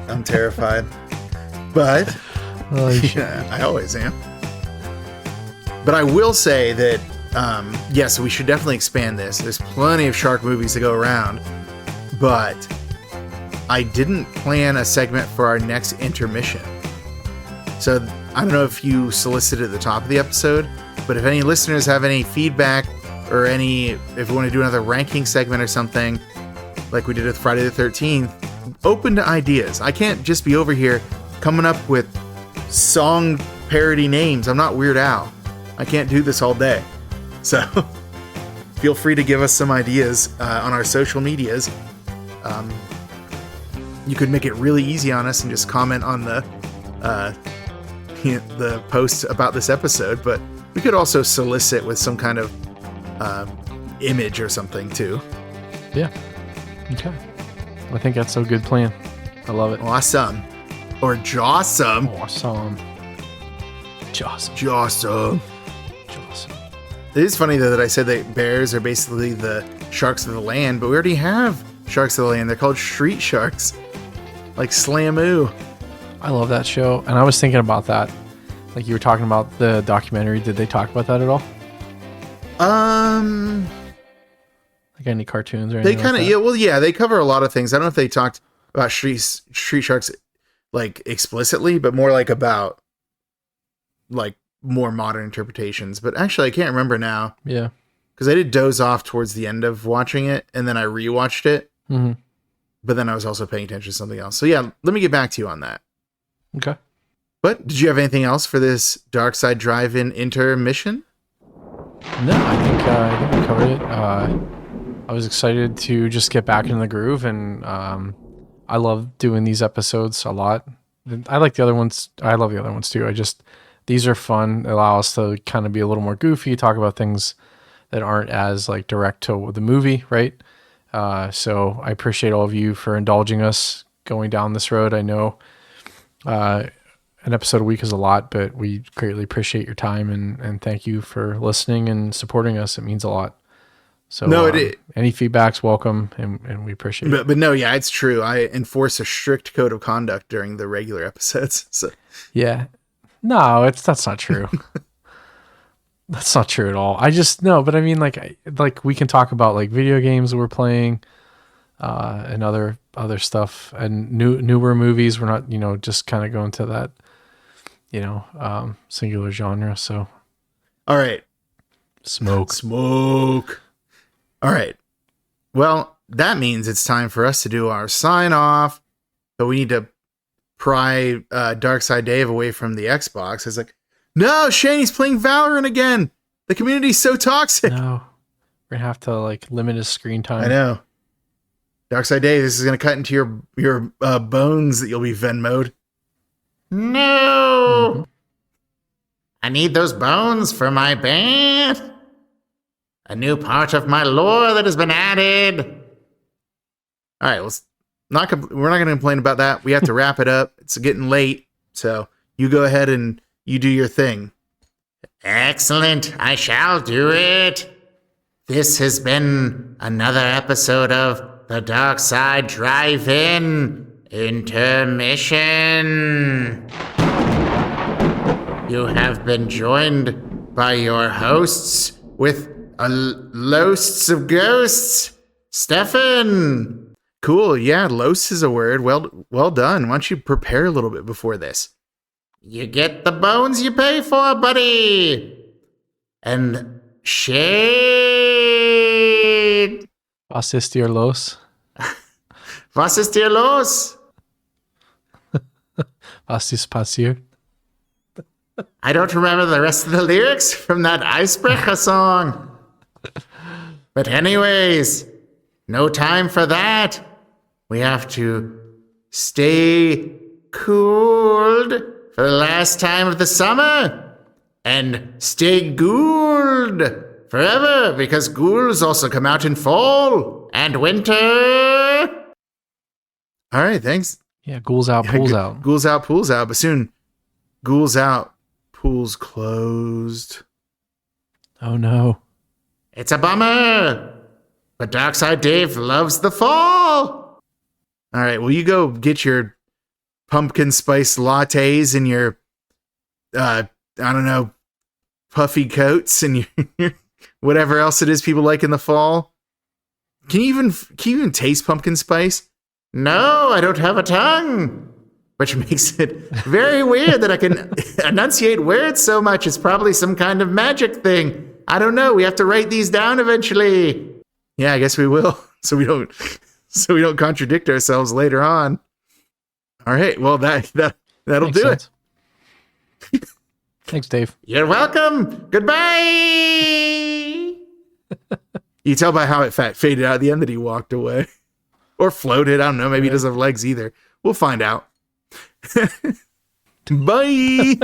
Speaker 4: I'm terrified. But yeah, I always am. But I will say that, yes, we should definitely expand this. There's plenty of shark movies to go around. But I didn't plan a segment for our next intermission. So I don't know if you solicited at the top of the episode, but if any listeners have any feedback or if you want to do another ranking segment or something, like we did with Friday the 13th, open to ideas. I can't just be over here coming up with song parody names. I'm not Weird Al. I can't do this all day. So feel free to give us some ideas on our social medias. You could make it really easy on us and just comment on the post about this episode, but we could also solicit with some kind of image or something too.
Speaker 5: Yeah. Okay. I think that's a good plan. I love it.
Speaker 4: Awesome. Or jawsome.
Speaker 5: Awesome. Jawsome.
Speaker 4: Jawsome.
Speaker 5: Jawsome.
Speaker 4: It is funny though that I said that bears are basically the sharks of the land, but we already have sharks of the land. They're called street sharks. Like Slamoo.
Speaker 5: I love that show. And I was thinking about that. Like you were talking about the documentary. Did they talk about that at all? Like any cartoons or anything?
Speaker 4: They kind of, they cover a lot of things. I don't know if they talked about street sharks like explicitly, but more like about like more modern interpretations. But actually, I can't remember now.
Speaker 5: Yeah.
Speaker 4: Because I did doze off towards the end of watching it, and then I rewatched it.
Speaker 5: Mm-hmm.
Speaker 4: But then I was also paying attention to something else. So yeah, let me get back to you on that.
Speaker 5: Okay.
Speaker 4: But did you have anything else for this Dark Side Drive-In intermission?
Speaker 5: No, I think we covered it. I was excited to just get back in the groove, and I love doing these episodes a lot. I like the other ones. I love the other ones too. These are fun. They allow us to kind of be a little more goofy, talk about things that aren't as like direct to the movie, right? So I appreciate all of you for indulging us going down this road. I know an episode a week is a lot, but we greatly appreciate your time and thank you for listening and supporting us. It means a lot. So any feedback's welcome and we appreciate it.
Speaker 4: But no, yeah, it's true. I enforce a strict code of conduct during the regular episodes. So
Speaker 5: yeah, no, that's not true. That's not true at all. But I mean, like we can talk about like video games that we're playing, and other stuff and newer movies. We're not, just kind of going to that, singular genre. So,
Speaker 4: all right,
Speaker 5: smoke.
Speaker 4: All right. Well, that means it's time for us to do our sign off, but we need to pry Darkside Dave away from the Xbox. It's like, no, Shane, he's playing Valorant again. The community's so toxic.
Speaker 5: No, we're gonna have to like limit his screen time.
Speaker 4: I know. Darkside Dave, this is gonna cut into your bones that you'll be Venmo'd.
Speaker 2: No! Mm-hmm. I need those bones for my band. A new part of my lore that has been added.
Speaker 4: All right, we're not going to complain about that. We have to wrap it up. It's getting late, so you go ahead and you do your thing.
Speaker 2: Excellent. I shall do it. This has been another episode of The Dark Side Drive-In Intermission. You have been joined by your hosts with loasts of ghosts. Stefan.
Speaker 4: Cool. Yeah, loast is a word. Well done. Why don't you prepare a little bit before this?
Speaker 2: You get the bones you pay for, buddy. And shade.
Speaker 5: Was ist dir los?
Speaker 2: Was ist dir los?
Speaker 5: Was ist passiert?
Speaker 2: I don't remember the rest of the lyrics from that Eisbrecher song. But anyways, no time for that. We have to stay cooled for the last time of the summer and stay ghouled forever because ghouls also come out in fall and winter.
Speaker 4: All right, thanks.
Speaker 5: Yeah, ghouls out, pools out.
Speaker 4: Ghouls out, pools out. But soon, ghouls out, pools closed.
Speaker 5: Oh no.
Speaker 2: It's a bummer. But Darkside Dave loves the fall.
Speaker 4: All right, well, you go get your pumpkin spice lattes and your, puffy coats and your whatever else it is people like in the fall. Can you even taste pumpkin spice? No, I don't have a tongue. Which makes it very weird that I can enunciate words so much. It's probably some kind of magic thing. I don't know. We have to write these down eventually. Yeah, I guess we will. So we don't contradict ourselves later on. All right. Well, that'll
Speaker 5: Makes
Speaker 4: do
Speaker 5: sense. Thanks, Dave.
Speaker 4: You're welcome. Goodbye. You tell by how it faded out at the end that he walked away. Or floated. I don't know. Maybe he doesn't have legs either. We'll find out. Bye.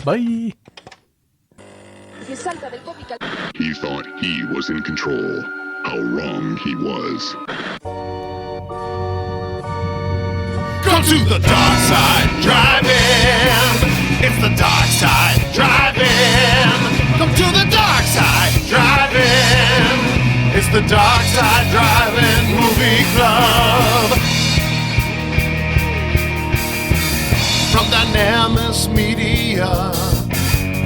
Speaker 5: Bye.
Speaker 1: He thought he was in control. How wrong he was.
Speaker 2: Come to the dark side, driving. It's the dark side, driving. Come to the dark side, driving. It's the dark side, driving movie club. From Dynamics Media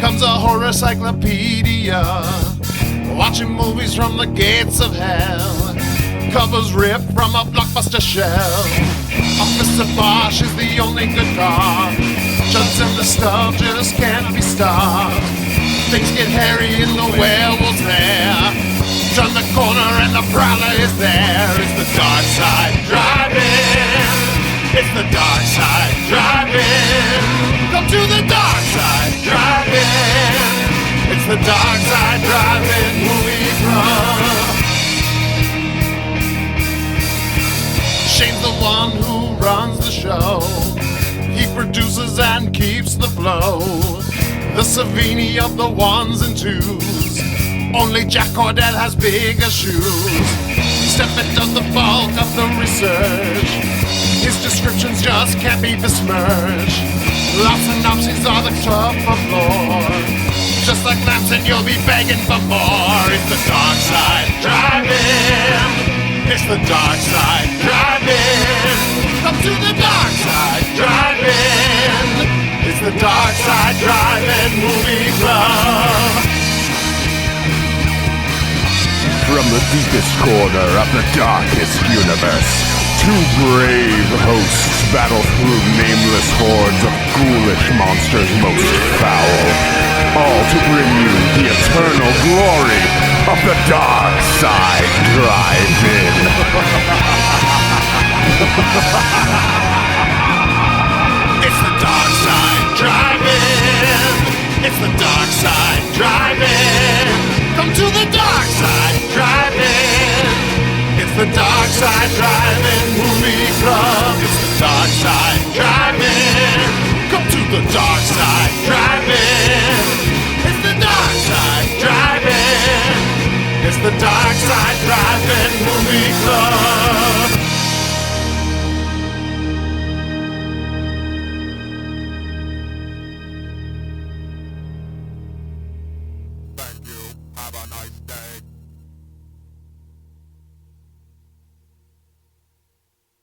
Speaker 2: comes a horror cyclopedia, watching movies from the gates of hell, covers ripped from a blockbuster shell. Officer Bosch is the only good cop, Chuds and the stuff just can't be stopped. Things get hairy and the werewolf's there, turn the corner and the prowler is there. It's the dark side driving. It's the dark side driving. Come to the dark side driving. It's the dark side driving movie club. Shane's the one who runs the show. He produces and keeps the flow. The Savini of the ones and twos. Only Jack Cordell has bigger shoes. Stefan does the bulk of the research. His descriptions just can't be besmirched. Lots of synopses are the top of lore. Just like Lamson, you'll be begging for more. It's the dark side driving. It's the dark side driving. Come to the dark side driving. It's the dark side driving movie club.
Speaker 3: From the deepest corner of the darkest universe, two brave hosts battle through nameless hordes of ghoulish monsters most foul, all to bring you the eternal glory of the dark side drive-in.
Speaker 2: It's the dark side driving. It's the dark side driving. Come to the dark side driving. It's the dark side driving movie club. It's the dark side driving. Come to the dark side driving. It's the dark side driving. It's the dark side driving movie club.